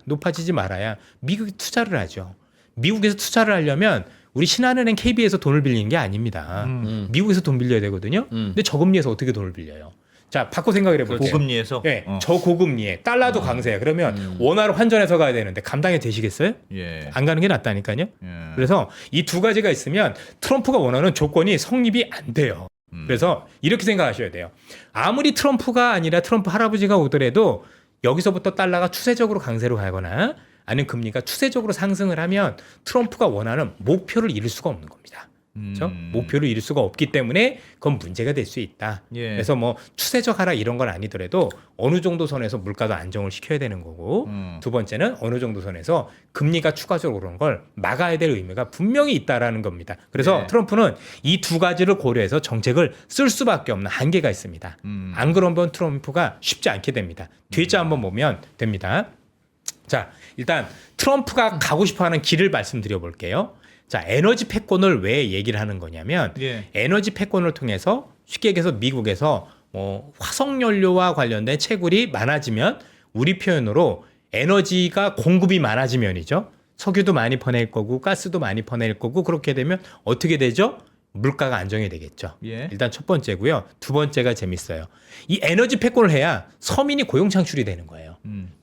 미국이 투자를 하죠. 미국에서 투자를 하려면 우리 신한은행 KB에서 돈을 빌리는 게 아닙니다. 미국에서 돈 빌려야 되거든요. 근데 저금리에서 어떻게 돈을 빌려요? 자, 바꿔 생각을 해볼게요. 고금리에서. 네, 저고금리에 달러도 강세야. 그러면 원화로 환전해서 가야 되는데 감당이 되시겠어요? 예. 안 가는 게 낫다니까요. 예. 그래서 이 두 가지가 있으면 트럼프가 원하는 조건이 성립이 안 돼요. 그래서 이렇게 생각하셔야 돼요. 아무리 트럼프가 아니라 트럼프 할아버지가 오더라도 여기서부터 달러가 추세적으로 강세로 가거나 아니면 금리가 추세적으로 상승을 하면 트럼프가 원하는 목표를 이룰 수가 없는 겁니다. 그렇죠? 목표를 이룰 수가 없기 때문에 그건 문제가 될 수 있다. 예. 그래서 뭐 추세적 하락 이런 건 아니더라도 어느 정도 선에서 물가도 안정을 시켜야 되는 거고 두 번째는 어느 정도 선에서 금리가 추가적으로 오르는 걸 막아야 될 의미가 분명히 있다라는 겁니다. 그래서 예. 트럼프는 이 두 가지를 고려해서 정책을 쓸 수밖에 없는 한계가 있습니다. 안 그러면 트럼프가 쉽지 않게 됩니다. 뒤자 한번 보면 됩니다. 자, 일단 트럼프가 가고 싶어하는 길을 말씀드려 볼게요. 자, 에너지 패권을 왜 얘기를 하는 거냐면 예. 에너지 패권을 통해서 쉽게 얘기해서 미국에서 화석연료와 관련된 채굴이 많아지면 우리 표현으로 에너지가 공급이 많아지면이죠. 석유도 많이 퍼낼 거고 가스도 많이 퍼낼 거고 그렇게 되면 어떻게 되죠? 물가가 안정이 되겠죠. 예. 일단 첫 번째고요. 두 번째가 재밌어요. 이 에너지 패권을 해야 서민이 고용 창출이 되는 거예요.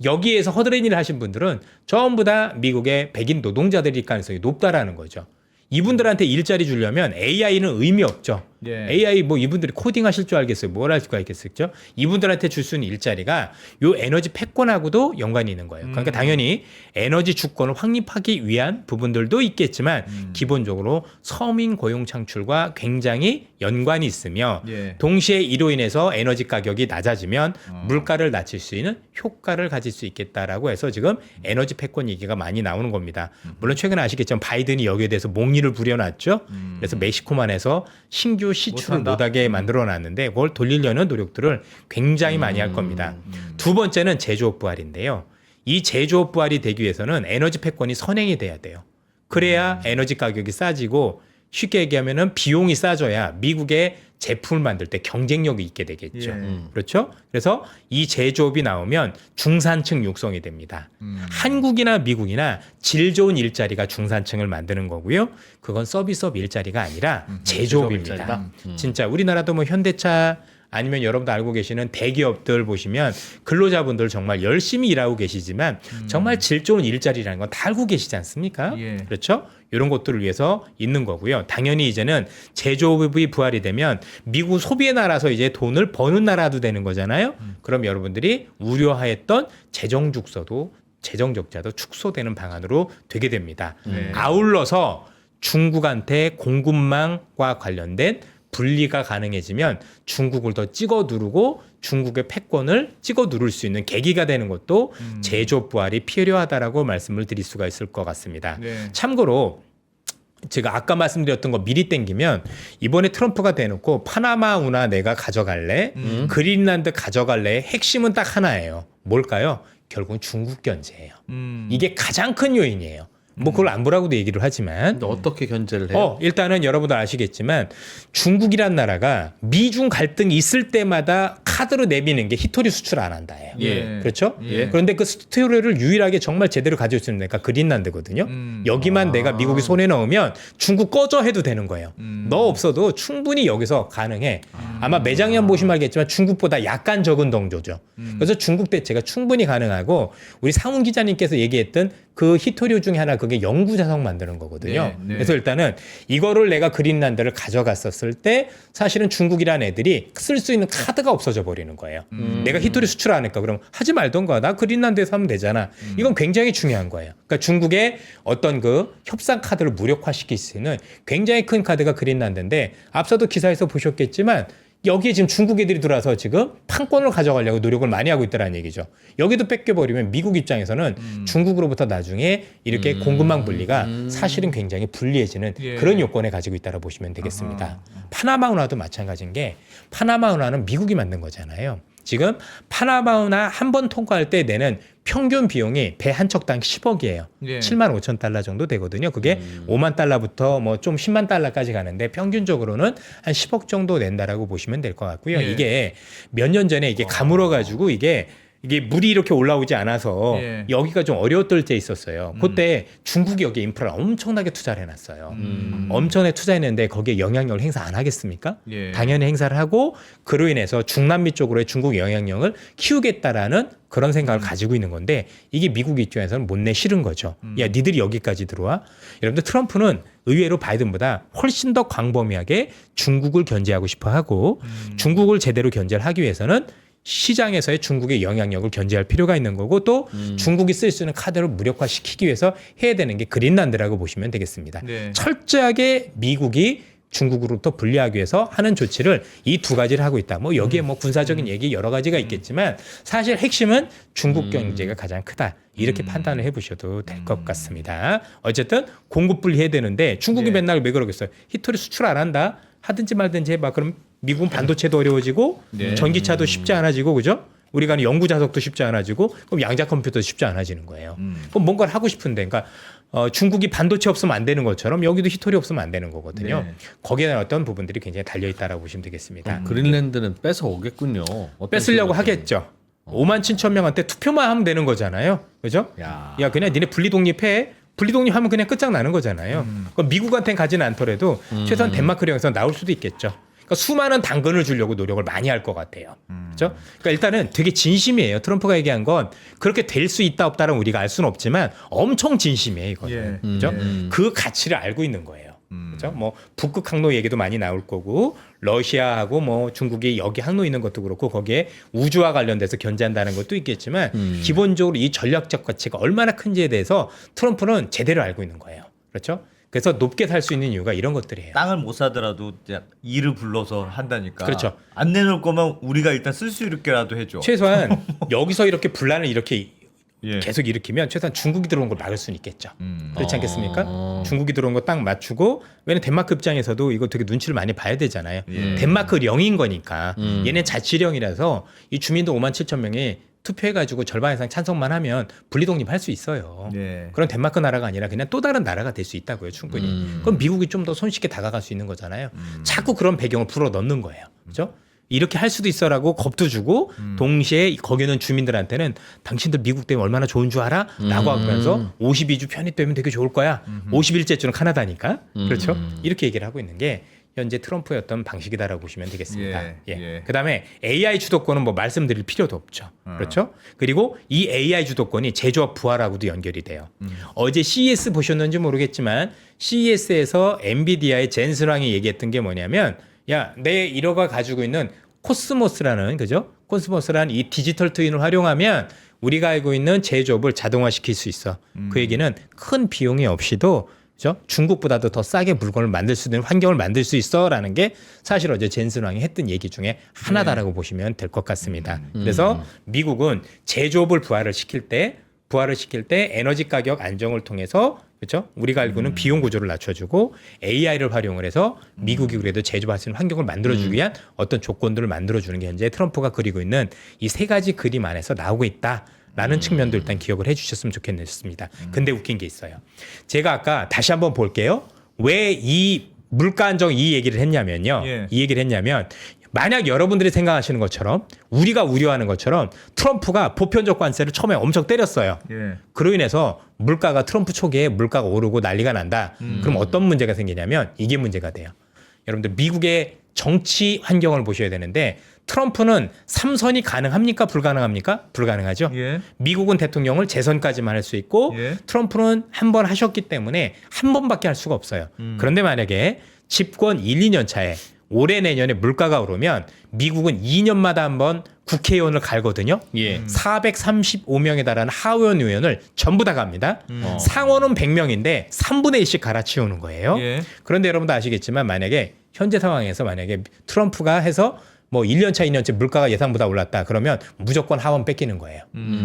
여기에서 허드렛 일을 하신 분들은 전부 다 미국의 백인 노동자들일 가능성이 높다라는 거죠. 이분들한테 일자리 주려면 AI는 의미 없죠. 예. AI 뭐 이분들이 코딩 하실 줄 알겠어요. 뭘 할 수가 있겠어요? 이분들한테 줄 수 있는 일자리가 요 에너지 패권하고도 연관이 있는 거예요. 그러니까 당연히 에너지 주권을 확립하기 위한 부분들도 있겠지만 기본적으로 서민 고용 창출과 굉장히 연관이 있으며 예. 동시에 이로 인해서 에너지 가격이 낮아지면 물가를 낮출 수 있는 효과를 가질 수 있겠다라고 해서 지금 에너지 패권 얘기가 많이 나오는 겁니다. 물론 최근에 아시겠지만 바이든이 여기에 대해서 몽리를 부려놨죠. 그래서 멕시코만 해서 신규 시출을 못한다. 못하게 만들어놨는데 그걸 돌리려는 노력들을 굉장히 많이 할 겁니다. 두 번째는 제조업 부활인데요. 이 제조업 부활이 되기 위해서는 에너지 패권이 선행이 돼야 돼요. 그래야 에너지 가격이 싸지고 쉽게 얘기하면은 비용이 싸져야 미국의 제품을 만들 때 경쟁력이 있게 되겠죠. 예. 그렇죠? 그래서 이 제조업이 나오면 중산층 육성이 됩니다. 한국이나 미국이나 질 좋은 일자리가 중산층을 만드는 거고요. 그건 서비스업 일자리가 아니라 제조업입니다. 제조업 일자리다. 진짜 우리나라도 뭐 현대차 아니면 여러분도 알고 계시는 대기업들 보시면 근로자분들 정말 열심히 일하고 계시지만 정말 질 좋은 일자리라는 건 다 알고 계시지 않습니까? 예. 그렇죠? 이런 것들을 위해서 있는 거고요. 당연히 이제는 제조업이 부활이 되면 미국 소비의 나라서 이제 돈을 버는 나라도 되는 거잖아요. 그럼 여러분들이 우려하였던 재정 적자도 축소되는 방안으로 되게 됩니다. 네. 아울러서 중국한테 공급망과 관련된 분리가 가능해지면 중국을 더 찍어 누르고 중국의 패권을 찍어 누를 수 있는 계기가 되는 것도 제조업 부활이 필요하다라고 말씀을 드릴 수가 있을 것 같습니다. 네. 참고로 제가 아까 말씀드렸던 거 미리 땡기면 이번에 트럼프가 대놓고 파나마 운하 내가 가져갈래, 그린란드 가져갈래 핵심은 딱 하나예요. 뭘까요? 결국은 중국 견제예요. 이게 가장 큰 요인이에요. 뭐 그걸 안 보라고도 얘기를 하지만 근데 어떻게 견제를 해요? 일단은 여러분들 아시겠지만 중국이란 나라가 미중 갈등이 있을 때마다 카드로 내미는 게 히토리 수출 안 한다예요. 예. 그렇죠? 예. 그런데 그 스토리를 유일하게 정말 제대로 가지고 있는 데가 그린란드거든요. 여기만 내가 미국이 손에 넣으면 중국 꺼져 해도 되는 거예요. 너 없어도 충분히 여기서 가능해. 아마 매장량 보시면 알겠지만 중국보다 약간 적은 정도죠. 그래서 중국 대체가 충분히 가능하고 우리 상훈 기자님께서 얘기했던 그 히토류 중에 하나 그게 영구 자석 만드는 거거든요. 네, 네. 그래서 일단은 이거를 내가 그린란드를 가져갔었을 때 사실은 중국이라는 애들이 쓸 수 있는 카드가 없어져 버리는 거예요. 내가 히토리 수출 안 할까? 그럼 하지 말던가. 나 그린란드에서 하면 되잖아. 이건 굉장히 중요한 거예요. 그러니까 중국의 어떤 그 협상 카드를 무력화시킬 수 있는 굉장히 큰 카드가 그린란드인데 앞서도 기사에서 보셨겠지만 여기에 지금 중국 애들이 들어와서 지금 판권을 가져가려고 노력을 많이 하고 있다는 얘기죠. 여기도 뺏겨버리면 미국 입장에서는 중국으로부터 나중에 이렇게 공급망 분리가 사실은 굉장히 불리해지는 예. 그런 요건에 가지고 있다고 보시면 되겠습니다. 파나마 운하도 마찬가지인 게 파나마 운하는 미국이 만든 거잖아요. 지금 파나마 운하 한 번 통과할 때 내는 평균 비용이 배 한 척당 10억이에요. 예. 7만 5천 달러 정도 되거든요. 그게 5만 달러부터 뭐 좀 10만 달러까지 가는데 평균적으로는 한 10억 정도 낸다라고 보시면 될 것 같고요. 예. 이게 몇 년 전에 이게 가물어 가지고 이게 물이 이렇게 올라오지 않아서 예. 여기가 좀 어려웠을 때 있었어요. 그때 중국이 여기 인프라를 엄청나게 투자를 해놨어요. 엄청나게 투자했는데 거기에 영향력을 행사 안 하겠습니까? 예. 당연히 행사를 하고 그로 인해서 중남미 쪽으로의 중국 영향력을 키우겠다라는 그런 생각을 가지고 있는 건데 이게 미국 입장에서는 못내 싫은 거죠. 야, 니들이 여기까지 들어와? 여러분들 트럼프는 의외로 바이든보다 훨씬 더 광범위하게 중국을 견제하고 싶어 하고 중국을 제대로 견제를 하기 위해서는 시장에서의 중국의 영향력을 견제할 필요가 있는 거고 또 중국이 쓸 수 있는 카드를 무력화시키기 위해서 해야 되는 게 그린란드라고 보시면 되겠습니다. 네. 철저하게 미국이 중국으로부터 분리하기 위해서 하는 조치를 이 두 가지를 하고 있다. 뭐 여기에 뭐 군사적인 얘기 여러 가지가 있겠지만 사실 핵심은 중국 경제가 가장 크다. 이렇게 판단을 해보셔도 될 것 같습니다. 어쨌든 공급 분리해야 되는데 중국이 예. 맨날 왜 그러겠어요? 히토리 수출 안 한다. 하든지 말든지 해봐. 그럼 미국은 반도체도 어려워지고 네. 전기차도 쉽지 않아지고 그죠? 우리가 하는 연구 자석도 쉽지 않아지고 그럼 양자 컴퓨터도 쉽지 않아지는 거예요. 그럼 뭔가를 하고 싶은데 그러니까 중국이 반도체 없으면 안 되는 것처럼 여기도 히토리 없으면 안 되는 거거든요. 네. 거기에 대한 어떤 부분들이 굉장히 달려 있다라고 보시면 되겠습니다. 그린란드는 뺏어 오겠군요. 뺏으려고 하겠죠. 5만 7천 명한테 투표만 하면 되는 거잖아요. 그죠? 야. 그냥 니네 분리 독립해. 분리 독립하면 그냥 끝장나는 거잖아요. 그럼 미국한테는 가지는 않더라도 최소한 덴마크령에서 나올 수도 있겠죠. 그러니까 수많은 당근을 주려고 노력을 많이 할 것 같아요. 그렇죠? 그러니까 일단은 되게 진심이에요. 트럼프가 얘기한 건 그렇게 될 수 있다 없다는 우리가 알 수는 없지만 엄청 진심이에요. 이거는. 예. 그렇죠? 그 가치를 알고 있는 거예요. 그렇죠? 뭐 북극 항로 얘기도 많이 나올 거고 러시아하고 뭐 중국이 여기 항로 있는 것도 그렇고 거기에 우주와 관련돼서 견제한다는 것도 있겠지만 기본적으로 이 전략적 가치가 얼마나 큰지에 대해서 트럼프는 제대로 알고 있는 거예요. 그렇죠? 그래서 높게 살 수 있는 이유가 이런 것들이에요. 땅을 못 사더라도 이제 일을 불러서 한다니까. 그렇죠. 안 내놓을 거면 우리가 일단 쓸 수 있게라도 해줘. 최소한 여기서 이렇게 분란을 이렇게 예. 계속 일으키면 최소한 중국이 들어온 걸 막을 수는 있겠죠. 그렇지 않겠습니까? 중국이 들어온 거 딱 맞추고 왜냐면 덴마크 입장에서도 이거 되게 눈치를 많이 봐야 되잖아요. 예. 덴마크령인 거니까 얘네 자치령이라서 이 주민도 5만 7천 명이 투표해가지고 절반 이상 찬성만 하면 분리독립할 수 있어요. 예. 그런 덴마크 나라가 아니라 그냥 또 다른 나라가 될 수 있다고요, 충분히. 그럼 미국이 좀 더 손쉽게 다가갈 수 있는 거잖아요. 자꾸 그런 배경을 풀어 넣는 거예요. 그렇죠? 이렇게 할 수도 있어라고 겁도 주고 동시에 거기는 주민들한테는 당신들 미국 때문에 얼마나 좋은 줄 알아? 라고 하면서 52주 편입되면 되게 좋을 거야. 51째 주는 카나다니까. 그렇죠? 이렇게 얘기를 하고 있는 게 현재 트럼프의 어떤 방식이다라고 보시면 되겠습니다. 예, 예. 예. 그다음에 AI 주도권은 뭐 말씀드릴 필요도 없죠. 그렇죠? 그리고 이 AI 주도권이 제조업 부활하고도 연결이 돼요. 어제 CES 보셨는지 모르겠지만 CES에서 엔비디아의 젠슨 왕이 얘기했던 게 뭐냐면 야, 내 1호가 가지고 있는 코스모스라는 그죠? 코스모스라는 이 디지털 트윈을 활용하면 우리가 알고 있는 제조업을 자동화시킬 수 있어. 그 얘기는 큰 비용이 없이도 그죠? 중국보다도 더 싸게 물건을 만들 수 있는 환경을 만들 수 있어라는 게 사실 어제 젠슨 왕이 했던 얘기 중에 하나다라고 보시면 될 것 같습니다. 그래서 미국은 제조업을 부활을 시킬 때 에너지 가격 안정을 통해서 그렇죠? 우리가 알고 있는 비용 구조를 낮춰주고 AI를 활용을 해서 미국이 그래도 제조할 수 있는 환경을 만들어주기 위한 어떤 조건들을 만들어주는 게 현재 트럼프가 그리고 있는 이 세 가지 그림 안에서 나오고 있다라는 측면도 일단 기억을 해주셨으면 좋겠습니다. 근데 웃긴 게 있어요. 제가 아까 다시 한번 볼게요. 왜 이 물가 안정 이 얘기를 했냐면요. 예. 이 얘기를 했냐면 만약 여러분들이 생각하시는 것처럼 우리가 우려하는 것처럼 트럼프가 보편적 관세를 처음에 엄청 때렸어요. 예. 그로 인해서 물가가 트럼프 초기에 물가가 오르고 난리가 난다. 그럼 어떤 문제가 생기냐면 이게 문제가 돼요. 여러분들 미국의 정치 환경을 보셔야 되는데 트럼프는 3선이 가능합니까? 불가능합니까? 불가능하죠. 예. 미국은 대통령을 재선까지만 할 수 있고 예. 트럼프는 한 번 하셨기 때문에 한 번밖에 할 수가 없어요. 그런데 만약에 집권 1, 2년 차에 올해 내년에 물가가 오르면 미국은 2년마다 한번 국회의원을 갈거든요. 예. 435명에 달하는 하원 의원을 전부 다 갑니다. 상원은 100명인데 3분의 1씩 갈아치우는 거예요. 예. 그런데 여러분도 아시겠지만 만약에 현재 상황에서 만약에 트럼프가 해서 뭐 1년 차, 2년 차 물가가 예상보다 올랐다. 그러면 무조건 하원 뺏기는 거예요.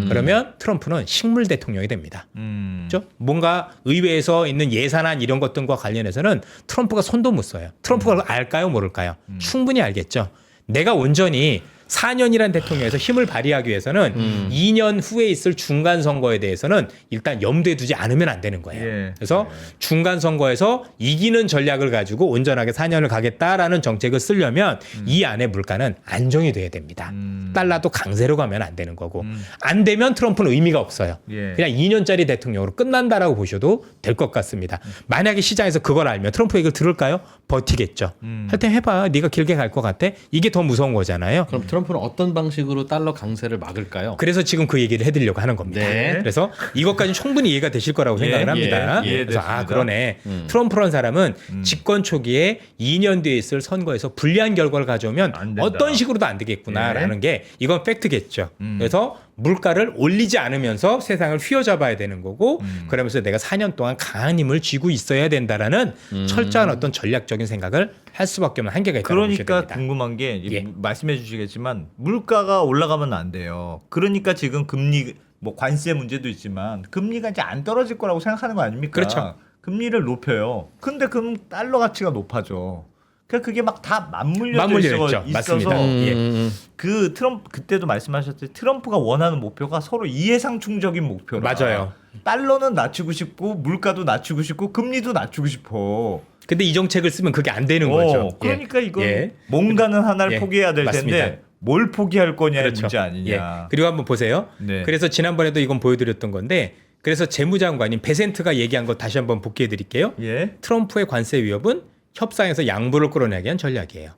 그러면 트럼프는 식물 대통령이 됩니다. 그렇죠? 뭔가 의회에서 있는 예산안 이런 것들과 관련해서는 트럼프가 손도 못 써요. 트럼프가 그걸 알까요? 모를까요? 충분히 알겠죠. 내가 온전히 4년이라는 대통령에서 힘을 발휘하기 위해서는 2년 후에 있을 중간 선거에 대해서는 일단 염두에 두지 않으면 안 되는 거예요. 예. 그래서 중간 선거에서 이기는 전략을 가지고 온전하게 4년을 가겠다라는 정책을 쓰려면 이 안에 물가는 안정이 돼야 됩니다. 달러도 강세로 가면 안 되는 거고 안 되면 트럼프는 의미가 없어요. 예. 그냥 2년짜리 대통령으로 끝난다라고 보셔도 될 것 같습니다. 만약에 시장에서 그걸 알면 트럼프 얘기를 들을까요? 버티겠죠. 하여튼 해봐. 네가 길게 갈 것 같아? 이게 더 무서운 거잖아요. 그럼 트럼프는 어떤 방식으로 달러 강세를 막을까요? 그래서 지금 그 얘기를 해드리려고 하는 겁니다. 네. 그래서 이것까지 충분히 이해가 되실 거라고 생각을 합니다. 예, 그래서 됐습니다. 그러네. 트럼프라는 사람은 집권 초기에 2년 뒤에 있을 선거에서 불리한 결과를 가져오면 안 된다. 어떤 식으로도 안 되겠구나라는 게 이건 팩트겠죠. 그래서 물가를 올리지 않으면서 세상을 휘어잡아야 되는 거고 그러면서 내가 4년 동안 강한 힘을 쥐고 있어야 된다라는 철저한 어떤 전략적인 생각을 할 수밖에 없는 한계가 있다고 보셔야 그러니까 됩니다. 궁금한 게 예. 말씀해 주시겠지만 물가가 올라가면 안 돼요. 그러니까 지금 금리 뭐 관세 문제도 있지만 금리가 이제 안 떨어질 거라고 생각하는 거 아닙니까? 그렇죠. 금리를 높여요. 근데 그럼 달러 가치가 높아져. 그러니까 그게 막 다 맞물려 있죠. 맞습니다. 예. 그 트럼프 그때도 말씀하셨듯이 트럼프가 원하는 목표가 서로 이해상충적인 목표라. 맞아요. 달러는 낮추고 싶고 물가도 낮추고 싶고 금리도 낮추고 싶어. 근데 이 정책을 쓰면 그게 안 되는 거죠. 그러니까 예. 이건 예. 뭔가는 하나를 예. 포기해야 될 맞습니다. 텐데 뭘 포기할 거냐의 그렇죠. 문제 아니냐. 예. 그리고 한번 보세요. 네. 그래서 지난번에도 이건 보여드렸던 건데 그래서 재무장관인 베센트가 얘기한 거 다시 한번 복귀해 드릴게요. 예. 트럼프의 관세 위협은 협상에서 양보를 끌어내기 위한 전략이에요.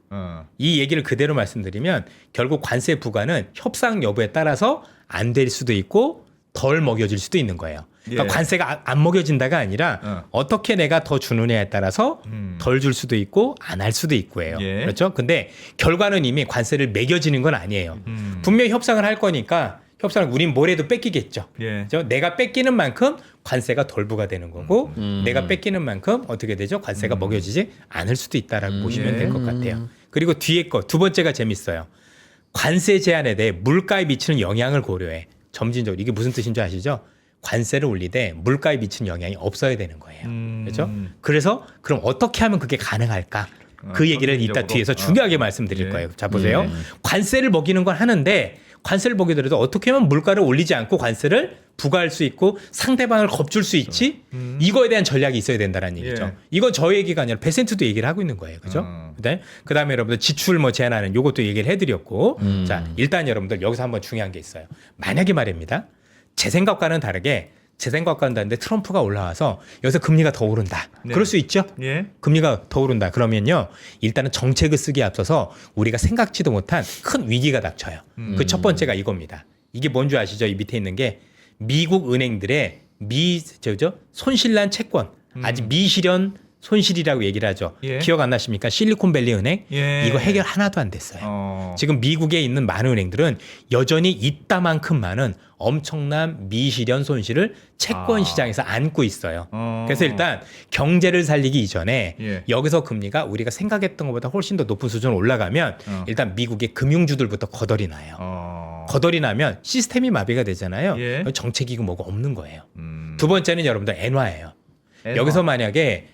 이 얘기를 그대로 말씀드리면 결국 관세 부과는 협상 여부에 따라서 안 될 수도 있고 덜 먹여질 수도 있는 거예요. 그러니까 예. 관세가 안 먹여진다가 아니라 어떻게 내가 더 주느냐에 따라서 덜 줄 수도 있고 안 할 수도 있고요. 예. 그렇죠? 근데 결과는 이미 관세를 매겨지는 건 아니에요. 분명히 협상을 할 거니까 협상을 우린 뭐래도 뺏기겠죠. 예. 그렇죠? 내가 뺏기는 만큼 관세가 덜 부과되는 거고 내가 뺏기는 만큼 어떻게 되죠? 관세가 먹여지지 않을 수도 있다라고 보시면 예. 될 것 같아요. 그리고 뒤에 거 두 번째가 재밌어요. 관세 제한에 대해 물가에 미치는 영향을 고려해. 점진적으로 이게 무슨 뜻인지 아시죠? 관세를 올리되 물가에 미치는 영향이 없어야 되는 거예요. 그렇죠? 그래서 그럼 어떻게 하면 그게 가능할까? 그 얘기를 이따 점진적으로? 뒤에서 중요하게 말씀드릴 예. 거예요. 자 보세요. 관세를 먹이는 건 하는데 관세를 먹이더라도 어떻게 하면 물가를 올리지 않고 관세를 부과할 수 있고 상대방을 겁줄 수 있지? 이거에 대한 전략이 있어야 된다는 얘기죠. 예. 이건 저 얘기가 아니라 베센트도 얘기를 하고 있는 거예요. 그죠? 그다음에 여러분들 지출 뭐 제한하는 요것도 얘기를 해드렸고 자 일단 여러분들 여기서 한번 중요한 게 있어요. 만약에 말입니다. 제 생각과는 다르게 제 생각과 한다는데 트럼프가 올라와서 여기서 금리가 더 오른다. 네. 그럴 수 있죠. 예. 금리가 더 오른다. 그러면요. 일단은 정책을 쓰기에 앞서서 우리가 생각지도 못한 큰 위기가 닥쳐요. 그 첫 번째가 이겁니다. 이게 뭔지 아시죠? 이 밑에 있는 게 미국 은행들의 손실난 채권, 아직 미실현 손실이라고 얘기를 하죠. 예. 기억 안 나십니까? 실리콘밸리 은행 예. 이거 해결 하나도 안 됐어요. 지금 미국에 있는 많은 은행들은 여전히 이따만큼 많은 엄청난 미실현 손실을 채권 시장에서 안고 있어요. 그래서 일단 경제를 살리기 이전에 예. 여기서 금리가 우리가 생각했던 것보다 훨씬 더 높은 수준으로 올라가면 일단 미국의 금융주들부터 거덜이 나요. 거덜이 나면 시스템이 마비가 되잖아요. 예. 정책이고 뭐가 없는 거예요. 두 번째는 여러분들 엔화예요. 여기서 만약에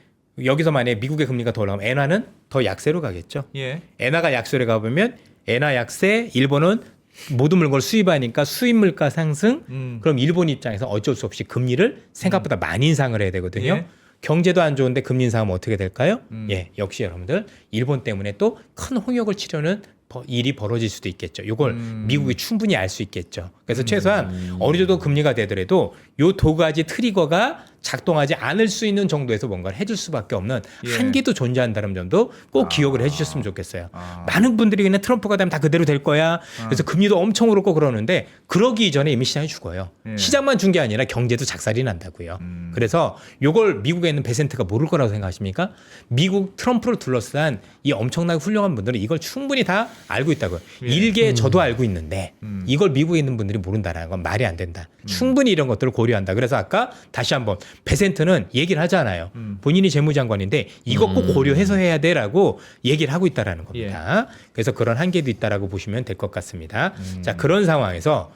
미국의 금리가 더 올라가면 엔화는 더 약세로 가겠죠. 예. 엔화가 약세로 가보면 엔화 약세, 일본은 모든 물건을 수입하니까 수입 물가 상승. 그럼 일본 입장에서 어쩔 수 없이 금리를 생각보다 많이 인상을 해야 되거든요. 예. 경제도 안 좋은데 금리 인상하면 어떻게 될까요? 예, 역시 여러분들 일본 때문에 또 큰 홍역을 치려는 일이 벌어질 수도 있겠죠. 이걸 미국이 충분히 알 수 있겠죠. 그래서 최소한 어느 정도 금리가 되더라도 요 두 가지 트리거가 작동하지 않을 수 있는 정도에서 뭔가를 해줄 수밖에 없는 예. 한계도 존재한다는 점도 꼭 기억을 해주셨으면 좋겠어요. 많은 분들이 그냥 트럼프가 되면 다 그대로 될 거야. 그래서 금리도 엄청 오르고 그러는데 그러기 이전에 이미 시장이 죽어요. 예. 시장만 준 게 아니라 경제도 작살이 난다고요. 그래서 요걸 미국에 있는 베센트가 모를 거라고 생각하십니까? 미국 트럼프를 둘러싼 이 엄청나게 훌륭한 분들은 이걸 충분히 다 알고 있다고요. 일개 저도 알고 있는데 이걸 미국에 있는 분들이 모른다는 건 말이 안 된다. 충분히 이런 것들을 고려한다. 그래서 아까 다시 한번 베센트는 얘기를 하잖아요. 본인이 재무장관인데 이거 꼭 고려해서 해야 돼라고 얘기를 하고 있다라는 겁니다. 그래서 그런 한계도 있다라고 보시면 될 것 같습니다. 자, 그런 상황에서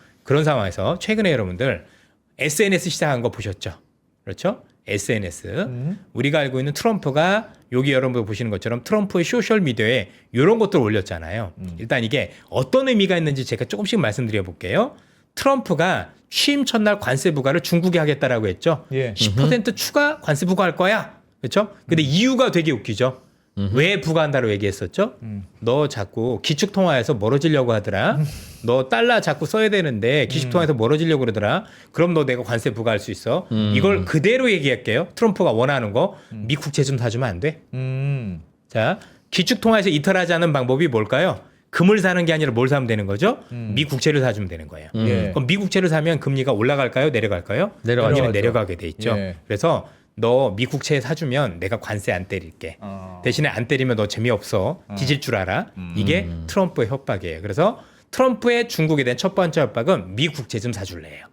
최근에 여러분들 SNS 시작한 거 보셨죠? 그렇죠? SNS. 우리가 알고 있는 트럼프가 여기 여러분들 보시는 것처럼 트럼프의 소셜 미디어에 이런 것들을 올렸잖아요. 일단 이게 어떤 의미가 있는지 제가 조금씩 말씀드려 볼게요. 트럼프가 취임 첫날 관세 부과를 중국에 하겠다라고 했죠. 예. 10% 추가 관세 부과할 거야. 그렇죠? 근데 이유가 되게 웃기죠. 왜 부과한다고 얘기했었죠? 너 자꾸 기축통화에서 멀어지려고 하더라. 너 달러 자꾸 써야 되는데 기축통화에서 멀어지려고 그러더라. 그럼 너 내가 관세 부과할 수 있어. 이걸 그대로 얘기할게요. 트럼프가 원하는 거. 미 국채 좀 사주면 안 돼? 자, 기축통화에서 이탈하지 않는 방법이 뭘까요? 금을 사는 게 아니라 뭘 사면 되는 거죠? 미 국채를 사주면 되는 거예요. 예. 그럼 미 국채를 사면 금리가 올라갈까요? 내려갈까요? 금리는 내려가게 돼 있죠. 예. 그래서 너 미 국채 사주면 내가 관세 안 때릴게. 대신에 안 때리면 너 재미없어. 뒤질 줄 알아. 이게 트럼프의 협박이에요. 그래서 트럼프의 중국에 대한 첫 번째 협박은 미 국채 좀 사줄래요.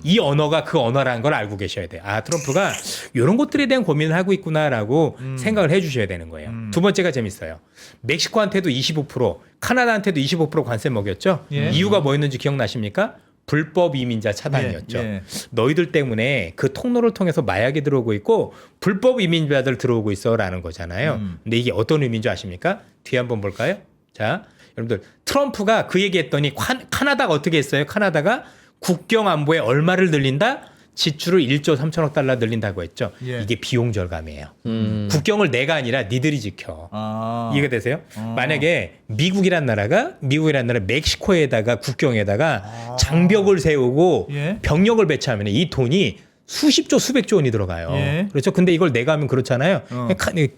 이 언어가 그 언어라는 걸 알고 계셔야 돼요. 아, 트럼프가 이런 것들에 대한 고민을 하고 있구나라고 생각을 해주셔야 되는 거예요. 두 번째가 재밌어요. 멕시코한테도 25%, 카나다한테도 25% 관세 먹였죠. 예. 이유가 뭐였는지 기억나십니까? 불법 이민자 차단이었죠. 예, 예. 너희들 때문에 그 통로를 통해서 마약이 들어오고 있고 불법 이민자들 들어오고 있어라는 거잖아요. 근데 이게 어떤 의미인지 아십니까? 뒤에 한번 볼까요? 자, 여러분들 트럼프가 그 얘기했더니 카나다가 어떻게 했어요? 카나다가 국경 안보에 얼마를 늘린다? 지출을 1조 3천억 달러 늘린다고 했죠. 예. 이게 비용 절감이에요. 국경을 내가 아니라 니들이 지켜. 이해가 되세요? 만약에 미국이란 나라 멕시코에다가 국경에다가 장벽을 세우고 예. 병력을 배치하면 이 돈이 수십조 수백조 원이 들어가요. 예. 그렇죠? 근데 이걸 내가 하면 그렇잖아요.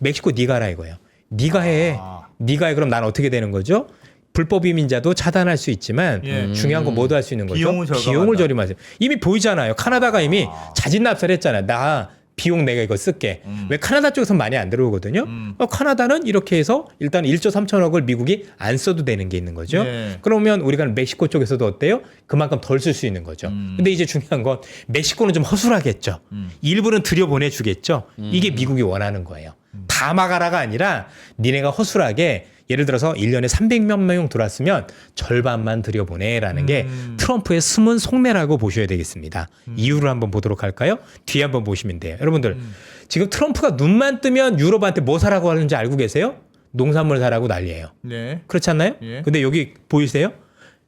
멕시코 네가 하라 이거예요. 네가 해. 네가 해. 그럼 난 어떻게 되는 거죠? 불법 이민자도 차단할 수 있지만 예. 중요한 건 뭐도 할 수 있는 거죠? 비용을 절감하세요. 이미 보이잖아요. 카나다가 이미 자진납세했잖아요. 나 비용 내가 이거 쓸게. 왜 카나다 쪽에서 많이 안 들어오거든요. 카나다는 이렇게 해서 일단 1조 3천억을 미국이 안 써도 되는 게 있는 거죠. 예. 그러면 우리가 멕시코 쪽에서도 어때요? 그만큼 덜 쓸 수 있는 거죠. 근데 이제 중요한 건 멕시코는 좀 허술하겠죠. 일부는 들여보내주겠죠. 이게 미국이 원하는 거예요. 다 막아라가 아니라 니네가 허술하게 예를 들어서 1년에 300몇 명 들어왔으면 절반만 들여보내라는 게 트럼프의 숨은 속내라고 보셔야 되겠습니다. 이유를 한번 보도록 할까요? 뒤에 한번 보시면 돼요. 여러분들 지금 트럼프가 눈만 뜨면 유럽한테 뭐 사라고 하는지 알고 계세요? 농산물 사라고 난리예요. 네. 그렇지 않나요? 예. 근데 여기 보이세요?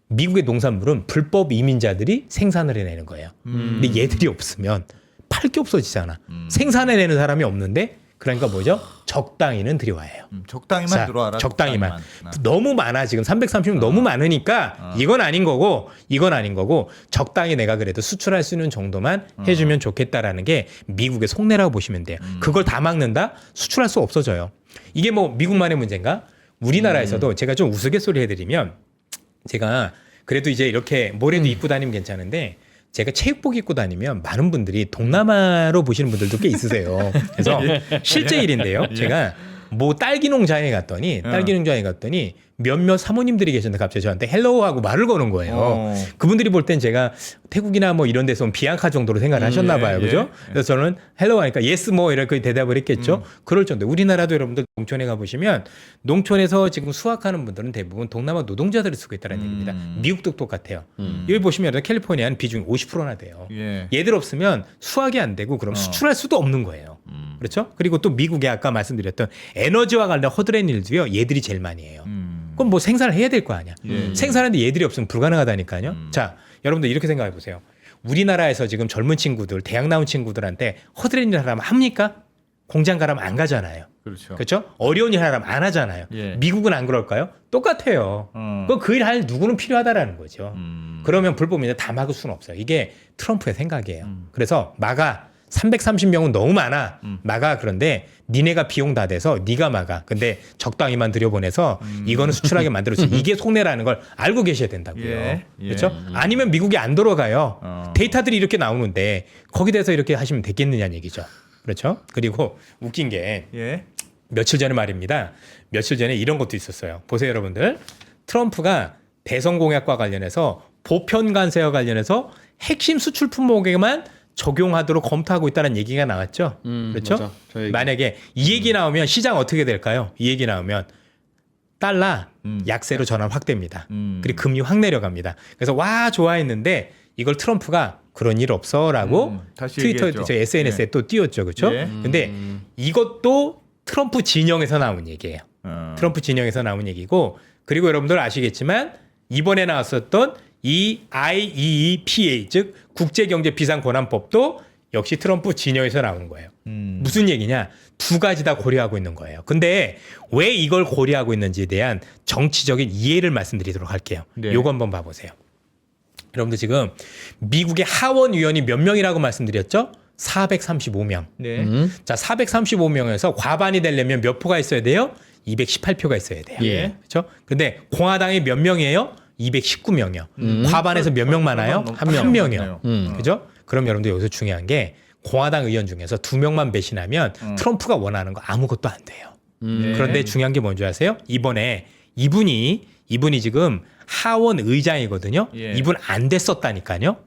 미국의 농산물은 불법 이민자들이 생산을 해내는 거예요. 근데 얘들이 없으면 팔 게 없어지잖아. 생산해내는 사람이 없는데 그러니까 뭐죠? 적당히는 들여와요. 적당히만 자, 들어와라. 적당히만. 너무 많아 지금 330은 너무 많으니까 이건 아닌 거고 이건 아닌 거고 적당히 내가 그래도 수출할 수 있는 정도만 해주면 좋겠다라는 게 미국의 속내라고 보시면 돼요. 그걸 다 막는다? 수출할 수 없어져요. 이게 뭐 미국만의 문제인가? 우리나라에서도 제가 좀 우스갯소리 해드리면 제가 그래도 이제 이렇게 모래도 입고 다니면 괜찮은데 제가 체육복 입고 다니면 많은 분들이 동남아로 보시는 분들도 꽤 있으세요. 그래서 실제 일인데요. 제가 뭐 딸기 농장에 갔더니 몇몇 사모님들이 계셨는데 갑자기 저한테 헬로우 하고 말을 거는 거예요. 그분들이 볼 땐 제가 태국이나 뭐 이런 데서 온 비앙카 정도로 생각을 하셨나 봐요. 그죠? 그래서 저는 헬로우 하니까 예스 뭐 이렇게 대답을 했겠죠. 그럴 정도. 우리나라도 여러분들 농촌에 가보시면 농촌에서 지금 수확하는 분들은 대부분 동남아 노동자들을 쓰고 있다는 얘기입니다. 미국도 똑같아요. 여기 보시면 여러분 캘리포니아는 비중이 50%나 돼요. 얘들 없으면 수확이 안 되고 그럼 수출할 수도 없는 거예요. 그렇죠? 그리고 또 미국에 아까 말씀드렸던 에너지와 관련 허드렛 일도요. 얘들이 제일 많이 해요. 그럼 뭐 생산을 해야 될 거 아니야. 생산하는데 얘들이 없으면 불가능하다니까요. 자, 여러분들 이렇게 생각해 보세요. 우리나라에서 지금 젊은 친구들, 대학 나온 친구들한테 허드렛 일 하라면 합니까? 공장 가라면 안 가잖아요. 그렇죠? 어려운 일 하라면 안 하잖아요. 미국은 안 그럴까요? 똑같아요. 그 일 할 누구는 필요하다라는 거죠. 그러면 불법인데 다 막을 수는 없어요. 이게 트럼프의 생각이에요. 그래서 막아. 330명은 너무 많아. 막아. 그런데 니네가 비용 다 돼서 네가 막아. 근데 적당히만 들여보내서 이거는 수출하게 만들어서 이게 속내라는 걸 알고 계셔야 된다고요. 그렇죠? 아니면 미국이 안 돌아가요. 데이터들이 이렇게 나오는데 거기 대해서 이렇게 하시면 되겠느냐는 얘기죠. 그렇죠? 그리고 웃긴 게 며칠 전에 말입니다. 며칠 전에 이런 것도 있었어요. 보세요, 여러분들. 트럼프가 대선 공약과 관련해서 보편 관세와 관련해서 핵심 수출 품목에만 적용하도록 검토하고 있다는 얘기가 나왔죠. 그렇죠? 만약에 이 얘기 나오면 시장 어떻게 될까요? 이 얘기 나오면 달러 약세로 전환 확대입니다. 그리고 금리 확 내려갑니다. 그래서 와 좋아했는데 이걸 트럼프가 그런 일 없어라고 트위터, SNS에 또 띄웠죠. 그렇죠? 근데 이것도 트럼프 진영에서 나온 얘기예요. 트럼프 진영에서 나온 얘기고 그리고 여러분들 아시겠지만 이번에 나왔었던 이 IEEPA 즉 국제경제비상권한법도 역시 트럼프 진영에서 나오는 거예요. 무슨 얘기냐? 두 가지 다 고려하고 있는 거예요. 근데 왜 이걸 고려하고 있는지에 대한 정치적인 이해를 말씀드리도록 할게요. 요거 한번 봐보세요. 여러분들 지금 미국의 하원 의원이 몇 명이라고 말씀드렸죠? 435명. 자, 435명에서 과반이 되려면 몇 표가 있어야 돼요? 218표가 있어야 돼요. 그렇죠? 근데 공화당이 몇 명이에요? 219명이요. 과반에서 몇 명 많아요? 한 명이요. 그죠? 그럼 여러분들 여기서 중요한 게 공화당 의원 중에서 2명만 배신하면 트럼프가 원하는 거 아무것도 안 돼요. 그런데 중요한 게 뭔지 아세요? 이번에 이분이 지금 하원 의장이거든요. 이분 안 됐었다니까요.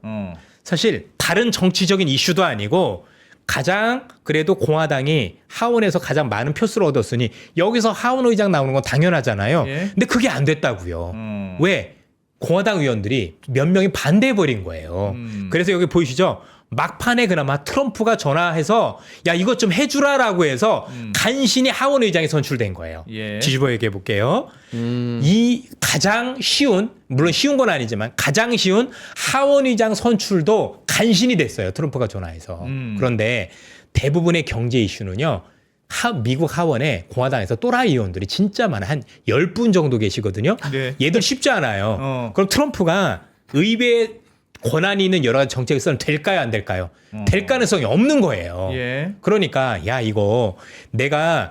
사실 다른 정치적인 이슈도 아니고 가장 그래도 공화당이 하원에서 가장 많은 표수를 얻었으니 여기서 하원 의장 나오는 건 당연하잖아요. 근데 그게 안 됐다고요. 왜? 공화당 의원들이 몇 명이 반대해버린 거예요. 그래서 여기 보이시죠? 막판에 그나마 트럼프가 전화해서 야 이것 좀 해주라라고 해서 간신히 하원 의장이 선출된 거예요. 뒤집어 얘기해 볼게요. 이 가장 쉬운 물론 쉬운 건 아니지만 가장 쉬운 하원 의장 선출도 간신히 됐어요. 트럼프가 전화해서. 그런데 대부분의 경제 이슈는요. 미국 하원에 공화당에서 또라이 의원들이 진짜 많아. 한 10분 정도 계시거든요. 얘들 쉽지 않아요. 그럼 트럼프가 의회에 권한이 있는 여러 가지 정책을 쓰면 될까요? 안 될까요? 될 가능성이 없는 거예요. 그러니까 야 이거 내가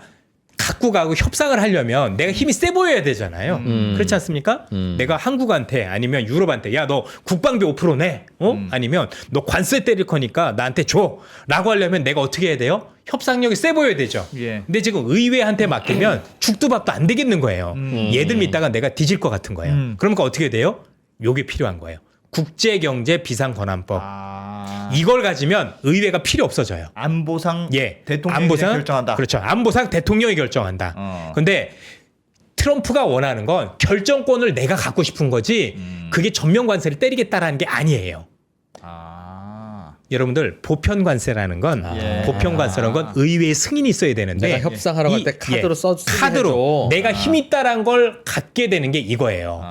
갖고 가고 협상을 하려면 내가 힘이 세 보여야 되잖아요. 그렇지 않습니까? 내가 한국한테 아니면 유럽한테 야 너 국방비 5% 내. 아니면 너 관세 때릴 거니까 나한테 줘. 라고 하려면 내가 어떻게 해야 돼요? 협상력이 세 보여야 되죠. 근데 지금 의회한테 맡기면 죽도 밥도 안 되겠는 거예요. 얘들 믿다가 내가 뒤질 것 같은 거예요. 그러니까 어떻게 돼요? 요게 필요한 거예요. 국제경제비상권한법. 이걸 가지면 의회가 필요 없어져요. 안보상 대통령이 결정한다. 그렇죠. 안보상 대통령이 결정한다. 근데 트럼프가 원하는 건 결정권을 내가 갖고 싶은 거지 그게 전면 관세를 때리겠다라는 게 아니에요. 여러분들 보편 관세라는 건 의회의 승인이 있어야 되는데 내가 협상하러 갈 때 카드로 카드로 내가 힘 있다라는 걸 갖게 되는 게 이거예요.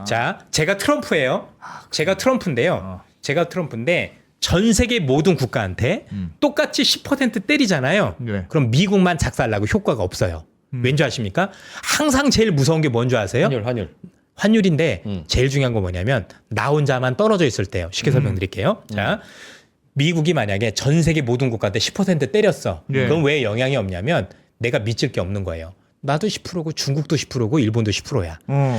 자, 제가 트럼프예요. 제가 트럼프인데 전 세계 모든 국가한테 똑같이 10% 때리잖아요. 네. 그럼 미국만 작살나고 효과가 없어요. 왠지 아십니까? 항상 제일 무서운 게 뭔지 아세요? 환율인데 제일 중요한 건 뭐냐면 나 혼자만 떨어져 있을 때요. 쉽게 설명드릴게요. 자, 미국이 만약에 전 세계 모든 국가한테 10% 때렸어. 네. 그럼 왜 영향이 없냐면 내가 믿을 게 없는 거예요. 나도 10%고 중국도 10%고 일본도 10%야.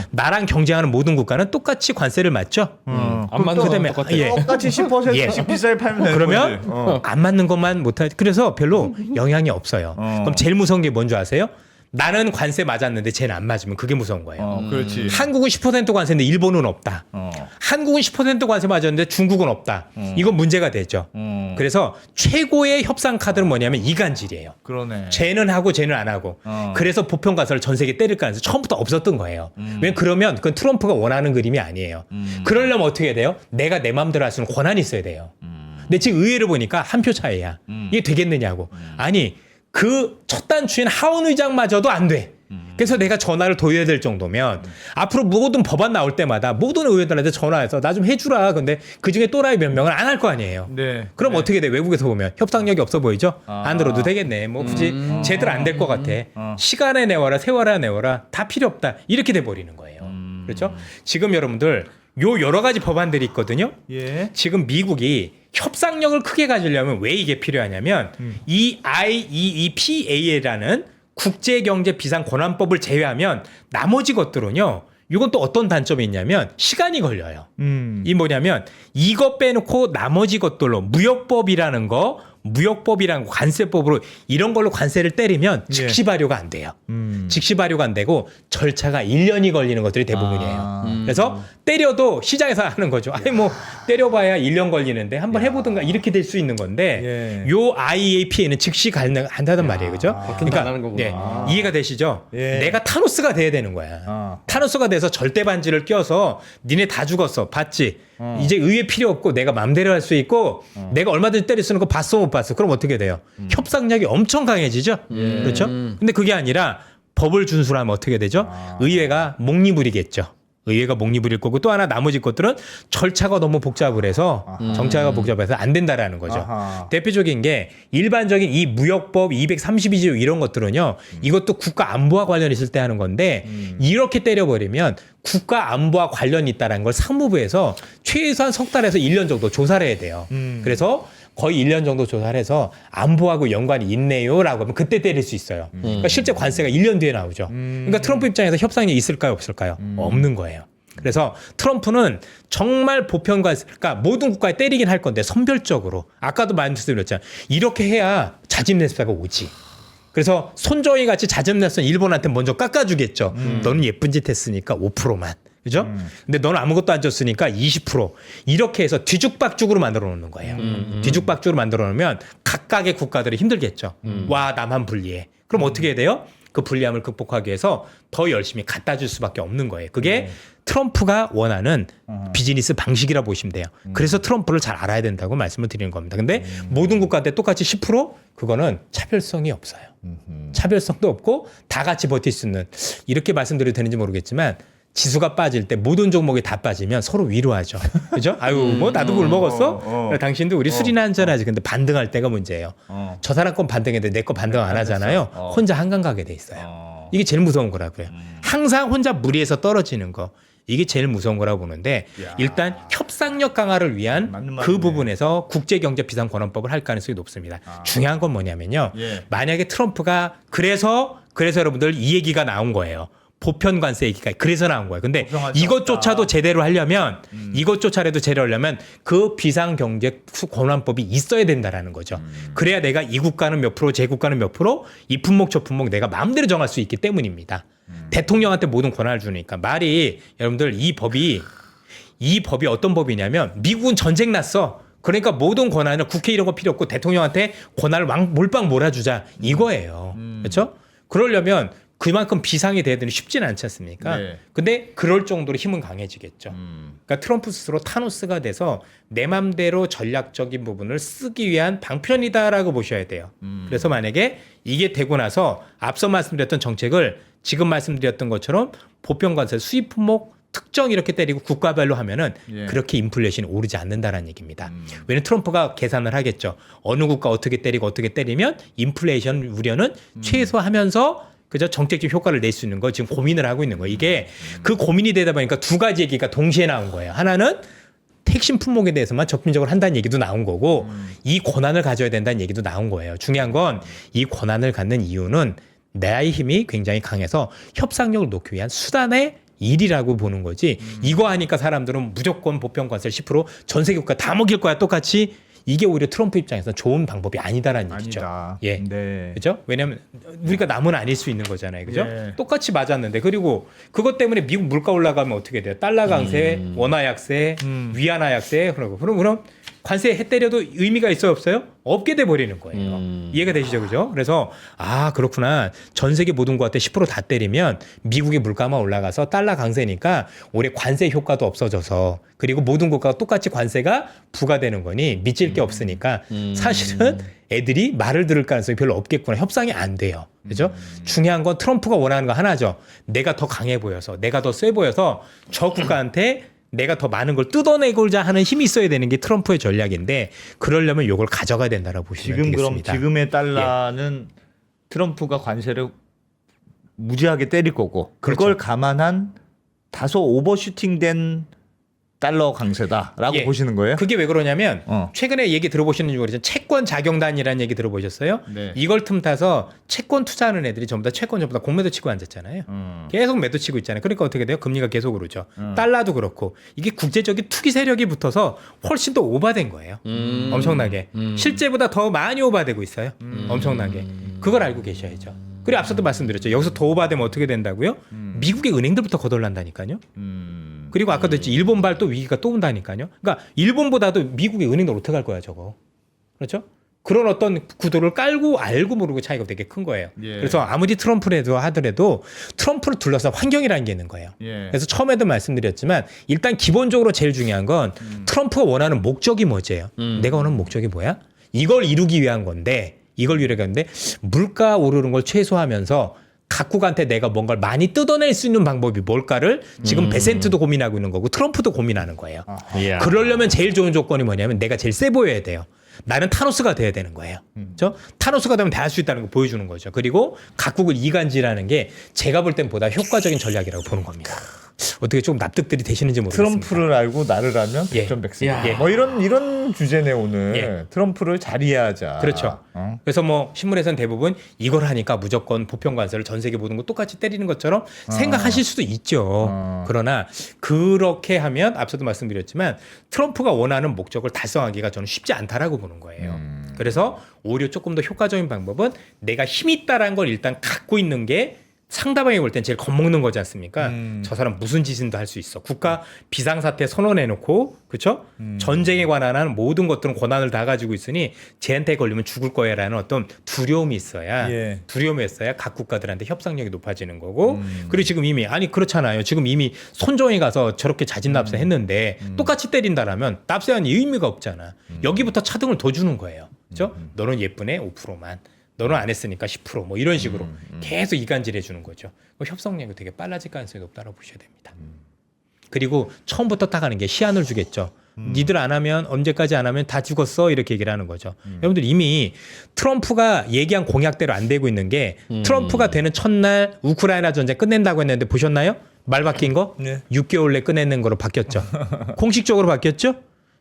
나랑 경쟁하는 모든 국가는 똑같이 관세를 맞죠? 안 그럼 맞는 또 거는 그다음에 똑같아. 예. 똑같이 10%씩 예. 비싸게 팔면 되는 그러면 거지. 안 맞는 것만 못하. 그래서 별로 영향이 없어요. 그럼 제일 무서운 게 뭔지 아세요? 나는 관세 맞았는데 쟤는 안 맞으면 그게 무서운 거예요. 그렇지. 한국은 10% 관세인데 일본은 없다. 한국은 10% 관세 맞았는데 중국은 없다. 이건 문제가 되죠. 그래서 최고의 협상 카드는 뭐냐면 이간질이에요. 그러네. 쟤는 하고 쟤는 안 하고. 그래서 보편 관세를 전 세계 때릴 가능성이 처음부터 없었던 거예요. 왜냐면 그러면 그건 트럼프가 원하는 그림이 아니에요. 그러려면 어떻게 해야 돼요? 내가 내 마음대로 할 수 있는 권한이 있어야 돼요. 근데 지금 의회를 보니까 한 표 차이야. 이게 되겠느냐고. 아니 그 첫 단추인 하원 의장마저도 안 돼. 그래서 내가 전화를 돌려야 될 정도면 앞으로 모든 법안 나올 때마다 모든 의원들한테 전화해서 나 좀 해주라. 근데 그중에 또라이 몇 명은 안 할 거 아니에요. 네. 그럼 어떻게 돼? 외국에서 보면 협상력이 없어 보이죠? 안 들어도 되겠네. 뭐 굳이 제대로 안 될 것 같아. 시간에 내워라, 세월에 내워라. 다 필요 없다. 이렇게 돼 버리는 거예요. 그렇죠? 지금 여러분들 요 여러 가지 법안들이 있거든요. 예. 지금 미국이 협상력을 크게 가지려면 왜 이게 필요하냐면 이 IEEPA라는 국제경제 비상권한법을 제외하면 나머지 것들은요. 이건 또 어떤 단점이 있냐면 시간이 걸려요. 이 뭐냐면 이거 빼놓고 나머지 것들로 무역법이라는 거, 무역법이랑 관세법으로 이런 걸로 관세를 때리면 즉시 발효가 안 돼요. 즉시 발효가 안 되고 절차가 1년이 걸리는 것들이 대부분이에요. 그래서 때려도 시장에서 하는 거죠. 아니 뭐 때려봐야 1년 걸리는데 한번 해보든가 이렇게 될 수 있는 건데 요 IAPA는 즉시 가능한다는 말이에요. 그죠? 안 하는 거구나. 예, 이해가 되시죠? 예. 내가 타노스가 돼야 되는 거야. 타노스가 돼서 절대 반지를 껴서 니네 다 죽었어. 봤지? 이제 의회 필요 없고 내가 맘대로 할 수 있고 내가 얼마든지 때릴 수 있는 거 봤어 못 봤어. 그럼 어떻게 돼요? 협상력이 엄청 강해지죠? 그렇죠? 근데 그게 아니라 법을 준수하면 어떻게 되죠? 의회가 목리부리겠죠. 의회가 목리부릴 거고 또 하나 나머지 것들은 절차가 너무 복잡을 해서 정차가 복잡해서 안 된다라는 거죠. 아하. 대표적인 게 일반적인 이 무역법 232조 이런 것들은요. 이것도 국가 안보와 관련 있을 때 하는 건데 이렇게 때려버리면 국가 안보와 관련이 있다는 걸 상무부에서 최소한 석 달에서 1년 정도 조사를 해야 돼요. 그래서 거의 1년 정도 조사를 해서 안보하고 연관이 있네요라고 하면 그때 때릴 수 있어요. 그러니까 실제 관세가 1년 뒤에 나오죠. 그러니까 트럼프 입장에서 협상이 있을까요, 없을까요? 없는 거예요. 그래서 트럼프는 정말 보편 관세, 그러니까 모든 국가에 때리긴 할 건데 선별적으로 아까도 말씀드렸잖아요. 이렇게 해야 자진내수가 오지. 그래서 손정희 같이 자진내수는 일본한테 먼저 깎아주겠죠. 너는 예쁜 짓 했으니까 5%만. 그죠? 근데 너는 아무것도 안 줬으니까 20% 이렇게 해서 뒤죽박죽으로 만들어 놓는 거예요. 뒤죽박죽으로 만들어 놓으면 각각의 국가들이 힘들겠죠. 와, 나만 불리해. 그럼 어떻게 해야 돼요? 그 불리함을 극복하기 위해서 더 열심히 갖다 줄 수밖에 없는 거예요. 그게 트럼프가 원하는 비즈니스 방식이라 보시면 돼요. 그래서 트럼프를 잘 알아야 된다고 말씀을 드리는 겁니다. 근데 모든 국가한테 똑같이 10% 그거는 차별성이 없어요. 차별성도 없고 다 같이 버틸 수 있는 이렇게 말씀드려도 되는지 모르겠지만 지수가 빠질 때 모든 종목이 다 빠지면 서로 위로하죠. 그죠? 아유, 뭐 나도 물 먹었어? 당신도 우리 술이나 한잔 하지. 근데 반등할 때가 문제예요. 저 사람 건 반등했는데 내 거 반등 안 하잖아요. 혼자 한강 가게 돼 있어요. 이게 제일 무서운 거라고요. 항상 혼자 무리해서 떨어지는 거. 이게 제일 무서운 거라고 보는데 일단 협상력 강화를 위한 맞는 그 말이네. 부분에서 국제경제비상권한법을 할 가능성이 높습니다. 중요한 건 뭐냐면요. 만약에 트럼프가 그래서 여러분들 이 얘기가 나온 거예요. 보편 관세 얘기가 그래서 나온 거예요. 근데 보편관세 이것조차도 제대로 하려면 이것조차라도 제대로 하려면 그 비상경제 권한법이 있어야 된다라는 거죠. 그래야 내가 이 국가는 몇 프로, 제 국가는 몇 프로, 이 품목 저 품목 내가 마음대로 정할 수 있기 때문입니다. 대통령한테 모든 권한을 주니까 말이 여러분들 이 법이 어떤 법이냐면 미국은 전쟁 났어. 그러니까 모든 권한을 국회 이런 거 필요 없고 대통령한테 권한을 몰빵 몰아주자 이거예요. 그렇죠? 그러려면 그만큼 비상이 돼야 되는 쉽지는 않지 않습니까? 네. 근데 그럴 정도로 힘은 강해지겠죠. 그러니까 트럼프 스스로 타노스가 돼서 내 맘대로 전략적인 부분을 쓰기 위한 방편이다라고 보셔야 돼요. 그래서 만약에 이게 되고 나서 앞서 말씀드렸던 정책을 지금 말씀드렸던 것처럼 보편관세 수입 품목 특정 이렇게 때리고 국가별로 하면은 예. 그렇게 인플레이션이 오르지 않는다라는 얘기입니다. 왜냐면 트럼프가 계산을 하겠죠. 어느 국가 어떻게 때리고 어떻게 때리면 인플레이션 우려는 최소화하면서 그저 정책적 효과를 낼 수 있는 거 지금 고민을 하고 있는 거예요. 이게 그 고민이 되다 보니까 두 가지 얘기가 동시에 나온 거예요. 하나는 핵심 품목에 대해서만 접근적으로 한다는 얘기도 나온 거고 이 권한을 가져야 된다는 얘기도 나온 거예요. 중요한 건 이 권한을 갖는 이유는 나의 힘이 굉장히 강해서 협상력을 놓기 위한 수단의 일이라고 보는 거지. 이거 하니까 사람들은 무조건 보편관세를 10% 전 세계 국가 다 먹일 거야 똑같이. 이게 오히려 트럼프 입장에서 좋은 방법이 아니다라는 얘기죠. 아니다. 예. 네. 그죠? 왜냐하면 우리가 남은 아닐 수 있는 거잖아요. 그죠? 예. 똑같이 맞았는데 그리고 그것 때문에 미국 물가 올라가면 어떻게 돼요? 달러 강세, 원화 약세, 위안화 약세 그럼 관세 해 때려도 의미가 있어요 없어요? 없게 돼 버리는 거예요. 이해가 되시죠, 그죠? 그래서 아 그렇구나. 전 세계 모든 것한테 10%다 때리면 미국의 물가만 올라가서 달러 강세니까 올해 관세 효과도 없어져서 그리고 모든 국가가 똑같이 관세가 부과되는 거니 미칠 게 없으니까 사실은 애들이 말을 들을 가능성이 별로 없겠구나. 협상이 안 돼요. 그죠? 중요한 건 트럼프가 원하는 거 하나죠. 내가 더 강해 보여서 내가 더 세 보여서 저 국가한테 내가 더 많은 걸 뜯어내고자 하는 힘이 있어야 되는 게 트럼프의 전략인데 그러려면 이걸 가져가야 된다라고 보시면 지금 되겠습니다. 그럼 지금의 달러는 트럼프가 관세를 무지하게 때릴 거고 그걸 그렇죠. 감안한 다소 오버슈팅된 달러 강세다라고 예. 보시는 거예요? 그게 왜 그러냐면 최근에 얘기 들어보시는지 모르지만 채권 자경단이라는 얘기 들어보셨어요? 네. 이걸 틈타서 채권 투자하는 애들이 전부 다 채권 전부 다 공매도 치고 앉았잖아요. 계속 매도 치고 있잖아요. 그러니까 어떻게 돼요? 금리가 계속 오르죠. 달러도 그렇고 이게 국제적인 투기 세력이 붙어서 훨씬 더 오바된 거예요. 엄청나게. 실제보다 더 많이 오바되고 있어요. 엄청나게. 그걸 알고 계셔야죠. 그리고 앞서도 말씀드렸죠. 여기서 더 오바되면 어떻게 된다고요? 미국의 은행들부터 거덜난다니까요. 그리고 아까도 했지 일본발 또 위기가 또 온다니까요. 그러니까 일본보다도 미국의 은행들 어떻게 할 거야 저거. 그렇죠? 그런 어떤 구도를 깔고 알고 모르고 차이가 되게 큰 거예요. 예. 그래서 아무리 트럼프라도 하더라도 트럼프를 둘러싼 환경이라는 게 있는 거예요. 예. 그래서 처음에도 말씀드렸지만 일단 기본적으로 제일 중요한 건 트럼프가 원하는 목적이 뭐지요? 내가 원하는 목적이 뭐야? 이걸 이루기 위한 건데 물가 오르는 걸 최소화하면서 각국한테 내가 뭔가를 많이 뜯어낼 수 있는 방법이 뭘까를 지금 베센트도 고민하고 있는 거고 트럼프도 고민하는 거예요. 이야. 그러려면 제일 좋은 조건이 뭐냐면 내가 제일 세 보여야 돼요. 나는 타노스가 돼야 되는 거예요. 그렇죠? 타노스가 되면 다 할 수 있다는 거 보여주는 거죠. 그리고 각국을 이간질하는 게 제가 볼 땐 보다 효과적인 전략이라고 보는 겁니다. 어떻게 좀 납득들이 되시는지 모르겠습니다. 트럼프를 알고 나를 알면 예. 백전백승. 예. 뭐 이런 주제네 오늘. 예. 트럼프를 잘 이해하자. 그렇죠. 그래서 뭐 신문에서는 대부분 이걸 하니까 무조건 보편 관세를 전 세계 모든 거 똑같이 때리는 것처럼 생각하실 수도 있죠. 그러나 그렇게 하면 앞서도 말씀드렸지만 트럼프가 원하는 목적을 달성하기가 저는 쉽지 않다라고 보는 거예요. 그래서 오히려 조금 더 효과적인 방법은 내가 힘이 있다라는 걸 일단 갖고 있는 게 상대방이 볼 땐 제일 겁먹는 거지 않습니까? 저 사람 무슨 짓인도 할 수 있어. 국가 비상사태 선언해놓고, 그렇죠? 전쟁에 관한 모든 것들은 권한을 다 가지고 있으니 쟤한테 걸리면 죽을 거야라는 어떤 두려움이 있어야 각 국가들한테 협상력이 높아지는 거고. 그리고 지금 이미 그렇잖아요. 지금 이미 손정에 가서 저렇게 자진납세했는데 똑같이 때린다라면 납세한 의미가 없잖아. 여기부터 차등을 더 주는 거예요. 그렇죠? 너는 예쁘네 5%만. 너는 안 했으니까 10% 뭐 이런 식으로 계속 이간질해 주는 거죠. 협상력이 되게 빨라질 가능성이 높다고 보셔야 됩니다. 그리고 처음부터 딱 하는 게 시한을 주겠죠. 니들 안 하면 언제까지 안 하면 다 죽었어 이렇게 얘기를 하는 거죠. 여러분들 이미 트럼프가 얘기한 공약대로 안 되고 있는 게 트럼프가 되는 첫날 우크라이나 전쟁 끝낸다고 했는데 보셨나요? 말 바뀐 거? 네. 6개월 내 끝내는 거로 바뀌었죠. 공식적으로 바뀌었죠?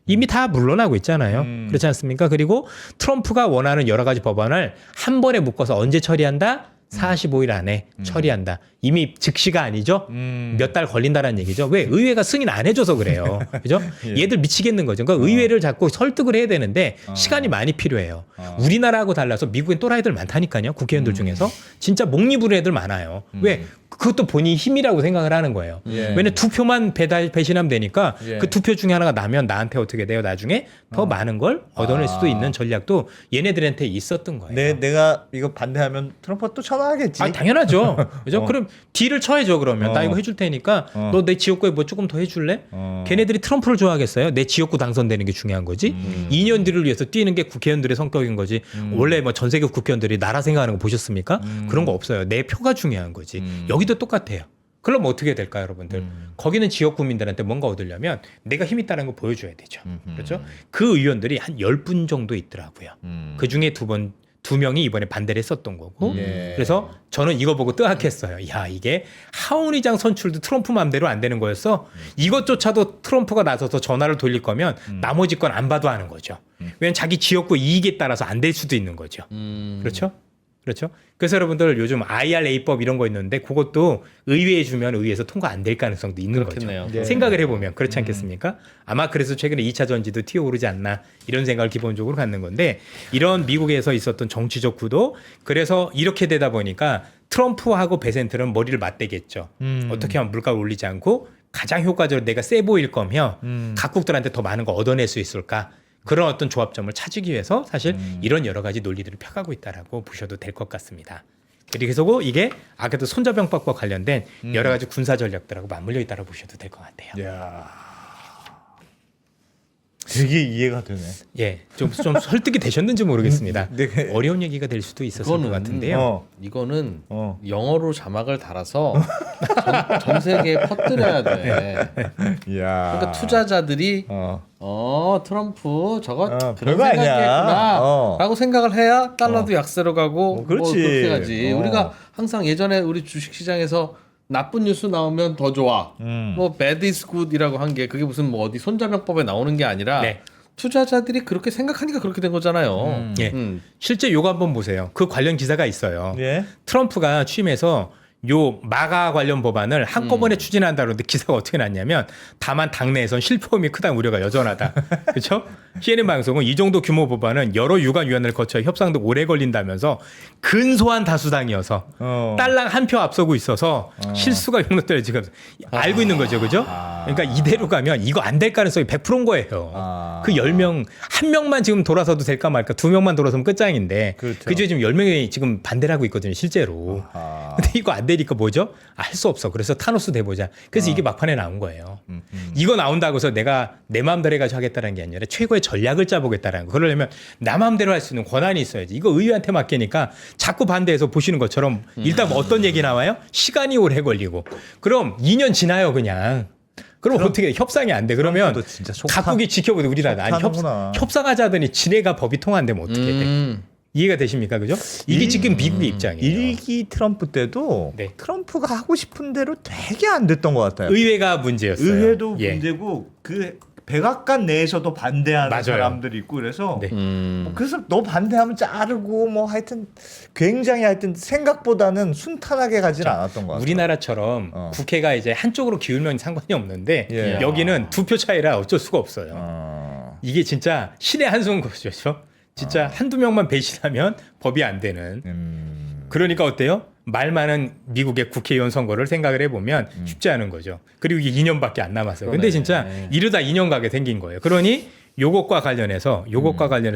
이미 다 물러나고 있잖아요. 그렇지 않습니까? 그리고 트럼프가 원하는 여러 가지 법안을 한 번에 묶어서 언제 처리한다? 45일 안에 처리한다. 이미 즉시가 아니죠. 몇 달 걸린다는 얘기죠. 왜? 의회가 승인 안 해줘서 그래요. 그죠? 얘들 미치겠는 거죠. 그러니까 의회를 자꾸 설득을 해야 되는데 시간이 많이 필요해요. 우리나라하고 달라서 미국엔 또라이들 많다니까요. 국회의원들 중에서. 진짜 목리부른 애들 많아요. 왜? 그것도 본인이 힘이라고 생각을 하는 거예요. 왜냐면 2표만 배신하면 되니까 그 2표 중에 하나가 나면 나한테 어떻게 돼요? 나중에 더 많은 걸 얻어낼 수도 있는 전략도 얘네들한테 있었던 거예요. 내가 이거 반대하면 트럼프가 또 전화하겠지. 당연하죠. 그죠? 그럼 딜을 쳐야죠. 그러면 나 이거 해줄 테니까 너 내 지역구에 뭐 조금 더 해줄래? 걔네들이 트럼프를 좋아하겠어요? 내 지역구 당선되는 게 중요한 거지. 2년 뒤를 위해서 뛰는 게 국회의원들의 성격인 거지. 원래 뭐 전 세계 국회의원들이 나라 생각하는 거 보셨습니까? 그런 거 없어요. 내 표가 중요한 거지. 여기도 똑같아요. 그럼 어떻게 될까요, 여러분들? 거기는 지역 국민들한테 뭔가 얻으려면 내가 힘 있다는 걸 보여줘야 되죠. 그렇죠? 그 의원들이 한 10분 정도 있더라고요. 그 중에 두 명이 이번에 반대를 했었던 거고. 그래서 저는 이거 보고 뜨악했어요. 야, 이게 하원 의장 선출도 트럼프 맘대로 안 되는 거였어. 이것조차도 트럼프가 나서서 전화를 돌릴 거면 나머지 건 안 봐도 하는 거죠. 왜냐면 자기 지역구 이익에 따라서 안 될 수도 있는 거죠. 그렇죠? 그렇죠? 그래서 여러분들 요즘 IRA법 이런 거 있는데 그것도 의회에 주면 의회에서 통과 안 될 가능성도 있는 그렇겠네요. 거죠. 생각을 해보면 그렇지 않겠습니까? 아마 그래서 최근에 2차 전지도 튀어오르지 않나 이런 생각을 기본적으로 갖는 건데 이런 미국에서 있었던 정치적 구도 그래서 이렇게 되다 보니까 트럼프하고 베센트는 머리를 맞대겠죠. 어떻게 하면 물가를 올리지 않고 가장 효과적으로 내가 세 보일 거며 각국들한테 더 많은 거 얻어낼 수 있을까? 그런 어떤 조합점을 찾기 위해서 사실 이런 여러 가지 논리들을 펴가고 있다라고 보셔도 될 것 같습니다. 그리고 이게 아까도 손자병법과 관련된 여러 가지 군사 전략들하고 맞물려 있다고 보셔도 될 것 같아요. 야, 되게 이해가 되네. 좀 설득이 되셨는지 모르겠습니다. 네. 어려운 얘기가 될 수도 있었을 것 같은데요. 이거는 영어로 자막을 달아서 전 세계에 퍼뜨려야 돼. 야, 그러니까 투자자들이 트럼프 저거 그런 별거 아니야. 생각했구나라고 생각을 해야 달러도 약세로 가고 그렇지. 뭐 그렇게 가지. 우리가 항상 예전에 우리 주식시장에서 나쁜 뉴스 나오면 더 좋아. 뭐 bad is good이라고 한 게 그게 무슨 뭐 어디 손자병법에 나오는 게 아니라 네. 투자자들이 그렇게 생각하니까 그렇게 된 거잖아요. 실제 요거 한번 보세요. 그 관련 기사가 있어요. 예. 트럼프가 취임해서 요 마가 관련 법안을 한꺼번에 추진한다 그러는데 기사가 어떻게 났냐면 다만 당내에선 실패음이 크다는 우려가 여전하다. 그렇죠? CNN 방송은 이 정도 규모 법안은 여러 유관위원회를 거쳐 협상도 오래 걸린다면서 근소한 다수당이어서 딸랑 한 표 앞서고 있어서 실수가 용납될 지금 알고 있는 거죠. 그죠? 그러니까 이대로 가면 이거 안 될 가능성이 100%인 거예요. 그 10명 한 명만 지금 돌아서도 될까 말까 2명만 돌아서면 끝장인데 그렇죠. 그중에 지금 10명이 지금 반대를 하고 있거든요. 실제로. 근데 이거 안 되니까 뭐죠? 할 수 없어. 그래서 타노스 돼보자. 그래서 이게 막판에 나온 거예요. 이거 나온다고 해서 내가 내 마음대로 해가지고 하겠다는 게 아니라 최고의 전략을 짜보겠다는 거. 그러려면 나 마음대로 할 수 있는 권한이 있어야지. 이거 의회한테 맡기니까 자꾸 반대해서 보시는 것처럼 일단 뭐 어떤 얘기 나와요? 시간이 오래 걸리고. 그럼 2년 지나요 그냥. 그럼 어떻게 협상이 안 돼? 그러면 트럼프도 진짜 각국이 지켜보도 우리나라 아니 협상하자더니 지네가 법이 통한다면 어떻게 돼? 이해가 되십니까? 그죠? 이게 지금 미국의 입장이에요. 일기 트럼프 때도 네. 트럼프가 하고 싶은 대로 되게 안 됐던 것 같아요. 의회가 문제였어요. 의회도 예. 문제고 그 백악관 내에서도 반대하는 맞아요. 사람들이 있고 그래서 네. 뭐 그래서 너 반대하면 자르고 뭐 하여튼 굉장히 하여튼 생각보다는 순탄하게 가지는 않았던 것 같아요. 우리나라처럼 국회가 이제 한쪽으로 기울면 상관이 없는데 예. 여기는 두 표 차이라 어쩔 수가 없어요. 이게 진짜 신의 한 수인 거죠. 진짜 한두 명만 배신하면 법이 안 되는. 그러니까 어때요? 말 많은 미국의 국회의원 선거를 생각을 해보면 쉽지 않은 거죠. 그리고 이게 2년밖에 안 남았어요. 근데 진짜 이러다 2년 가게 생긴 거예요. 그러니 요것과 관련해서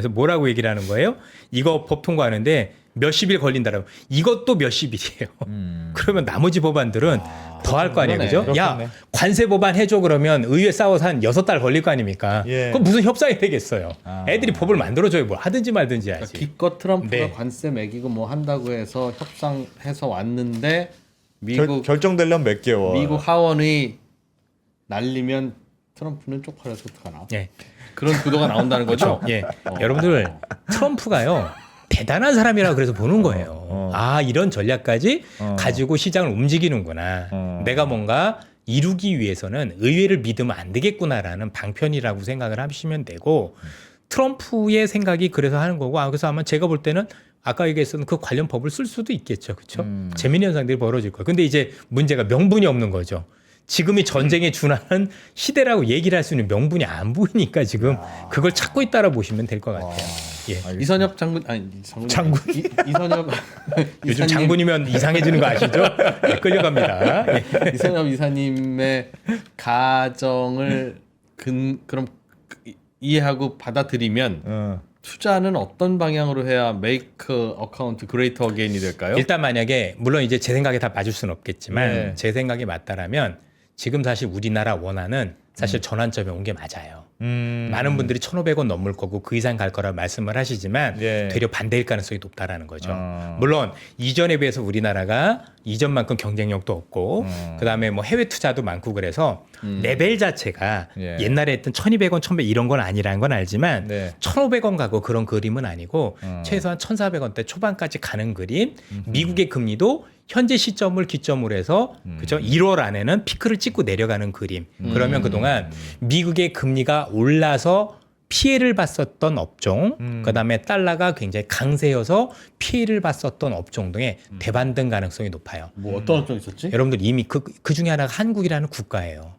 뭐라고 얘기를 하는 거예요? 이거 법 통과하는데 몇십 일 걸린다라고. 이것도 몇십 일이에요. 그러면 나머지 법안들은 더 할 거 아니에요. 그죠? 그렇겠네. 야, 관세 법안 해줘 그러면 의회 싸워서 한 6달 걸릴 거 아닙니까? 예. 그럼 무슨 협상이 되겠어요. 애들이 법을 만들어줘야 뭘 하든지 말든지 해야지. 그러니까 기껏 트럼프가 네. 관세 매기고 뭐 한다고 해서 협상해서 왔는데 미국 결정되려면 몇 개월. 미국 하원이 날리면 트럼프는 쪽팔려서 어떡하나. 예. 그런 구도가 나온다는 거죠. 예. 여러분들 트럼프가요. 대단한 사람이라고 그래서 보는 거예요. 아, 이런 전략까지 가지고 시장을 움직이는구나. 내가 뭔가 이루기 위해서는 의회를 믿으면 안 되겠구나라는 방편이라고 생각을 하시면 되고 트럼프의 생각이 그래서 하는 거고 그래서 아마 제가 볼 때는 아까 얘기했던 그 관련 법을 쓸 수도 있겠죠. 그렇죠? 재미있는 현상들이 벌어질 거예요. 근데 이제 문제가 명분이 없는 거죠. 지금이 전쟁에 준하는 시대라고 얘기를 할 수 있는 명분이 안 보이니까 지금 그걸 찾고 있다라 보시면 될 것 같아요. 예. 이선엽 장군 이선엽 요즘 장군이면 이상해지는 거 아시죠? 네, 끌려갑니다. 예. 이선엽 이사님의 가정을 그럼 이해하고 받아들이면 투자는 어떤 방향으로 해야 메이크 어카운트 그레이터 어게인이 될까요? 일단 만약에 물론 이제 제 생각에 다 맞을 수는 없겠지만 제 생각이 맞다라면 지금 사실 우리나라 원화는 사실 전환점에 온 게 맞아요. 많은 분들이 1,500원 넘을 거고 그 이상 갈 거라고 말씀을 하시지만 예. 되려 반대일 가능성이 높다라는 거죠. 물론 이전에 비해서 우리나라가 이전만큼 경쟁력도 없고 그다음에 뭐 해외 투자도 많고 그래서 레벨 자체가 예. 옛날에 했던 1,200원, 1,100원 이런 건 아니라는 건 알지만 네. 1,500원 가고 그런 그림은 아니고 최소한 1,400원대 초반까지 가는 그림. 미국의 금리도 현재 시점을 기점으로 해서 그죠? 1월 안에는 피크를 찍고 내려가는 그림. 그러면 그동안 미국의 금리가 올라서 피해를 봤었던 업종, 그다음에 달러가 굉장히 강세여서 피해를 봤었던 업종 등의 대반등 가능성이 높아요. 뭐 어떤 업종 있었지? 여러분들 이미 그 중에 하나가 한국이라는 국가예요.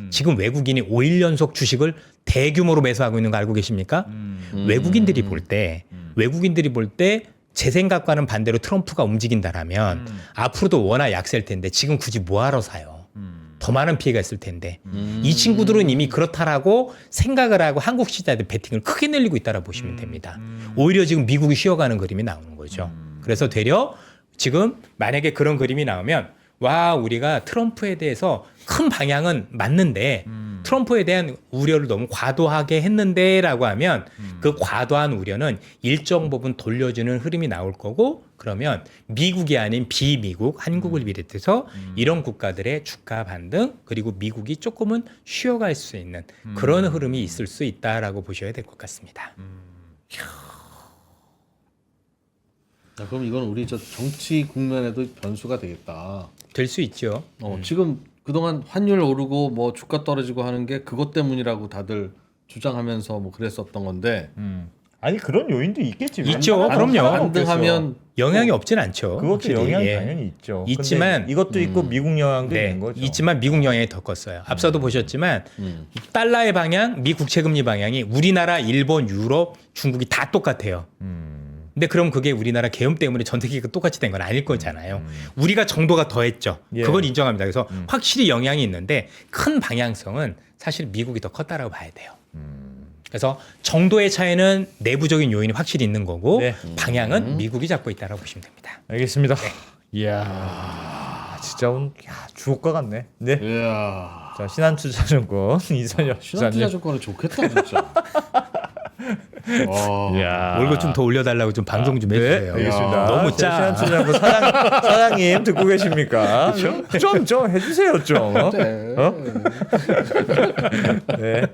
지금 외국인이 5일 연속 주식을 대규모로 매수하고 있는 거 알고 계십니까? 외국인들이 볼 때 제 생각과는 반대로 트럼프가 움직인다라면 앞으로도 워낙 약세일 텐데 지금 굳이 뭐하러 사요? 더 많은 피해가 있을 텐데 이 친구들은 이미 그렇다라고 생각을 하고 한국 시장에 베팅을 크게 늘리고 있다라고 보시면 됩니다. 오히려 지금 미국이 쉬어가는 그림이 나오는 거죠. 그래서 되려 지금 만약에 그런 그림이 나오면 와 우리가 트럼프에 대해서 큰 방향은 맞는데 트럼프에 대한 우려를 너무 과도하게 했는데라고 하면 그 과도한 우려는 일정 부분 돌려주는 흐름이 나올 거고 그러면 미국이 아닌 비미국 한국을 비롯해서 이런 국가들의 주가 반등 그리고 미국이 조금은 쉬어갈 수 있는 그런 흐름이 있을 수 있다라고 보셔야 될 것 같습니다. 야, 그럼 이건 우리 저 정치 국면에도 변수가 되겠다. 될 수 있죠. 지금 그동안 환율 오르고 뭐 주가 떨어지고 하는 게 그것 때문이라고 다들 주장하면서 뭐 그랬었던 건데 아니 그런 요인도 있겠지. 있죠. 웬만하면 그럼요. 하나도 없겠어. 반등하면 영향이 없진 않죠. 그것도 확실히. 영향이 예. 당연히 있죠. 있지만 근데 이것도 있고 미국 영향도 네, 있는 거죠. 있지만 미국 영향이 더 컸어요. 앞서도 보셨지만 달러의 방향, 미 국채 금리 방향이 우리나라, 일본, 유럽, 중국이 다 똑같아요. 근데 그럼 그게 우리나라 계엄 때문에 전 세계가 똑같이 된 건 아닐 거잖아요. 우리가 정도가 더했죠. 예. 그건 인정합니다. 그래서 확실히 영향이 있는데 큰 방향성은 사실 미국이 더 컸다라고 봐야 돼요. 그래서 정도의 차이는 내부적인 요인이 확실히 있는 거고 네. 방향은 미국이 잡고 있다라고 보시면 됩니다. 알겠습니다. 이야 진짜 오늘 주옥과 같네. 네. 이야 자 신한투자증권 이선엽 신한투자 기자님. 조건은 좋겠다 진짜. 이야. 월급 좀 더 올려달라고 좀 방송 좀 해주세요. 알겠습니다. 너무 짜. 신한투자증권 사장님 듣고 계십니까? 좀 해주세요 좀. 네. 네.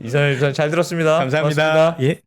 이선엽 기자님 잘 들었습니다. 감사합니다. 고맙습니다. 예.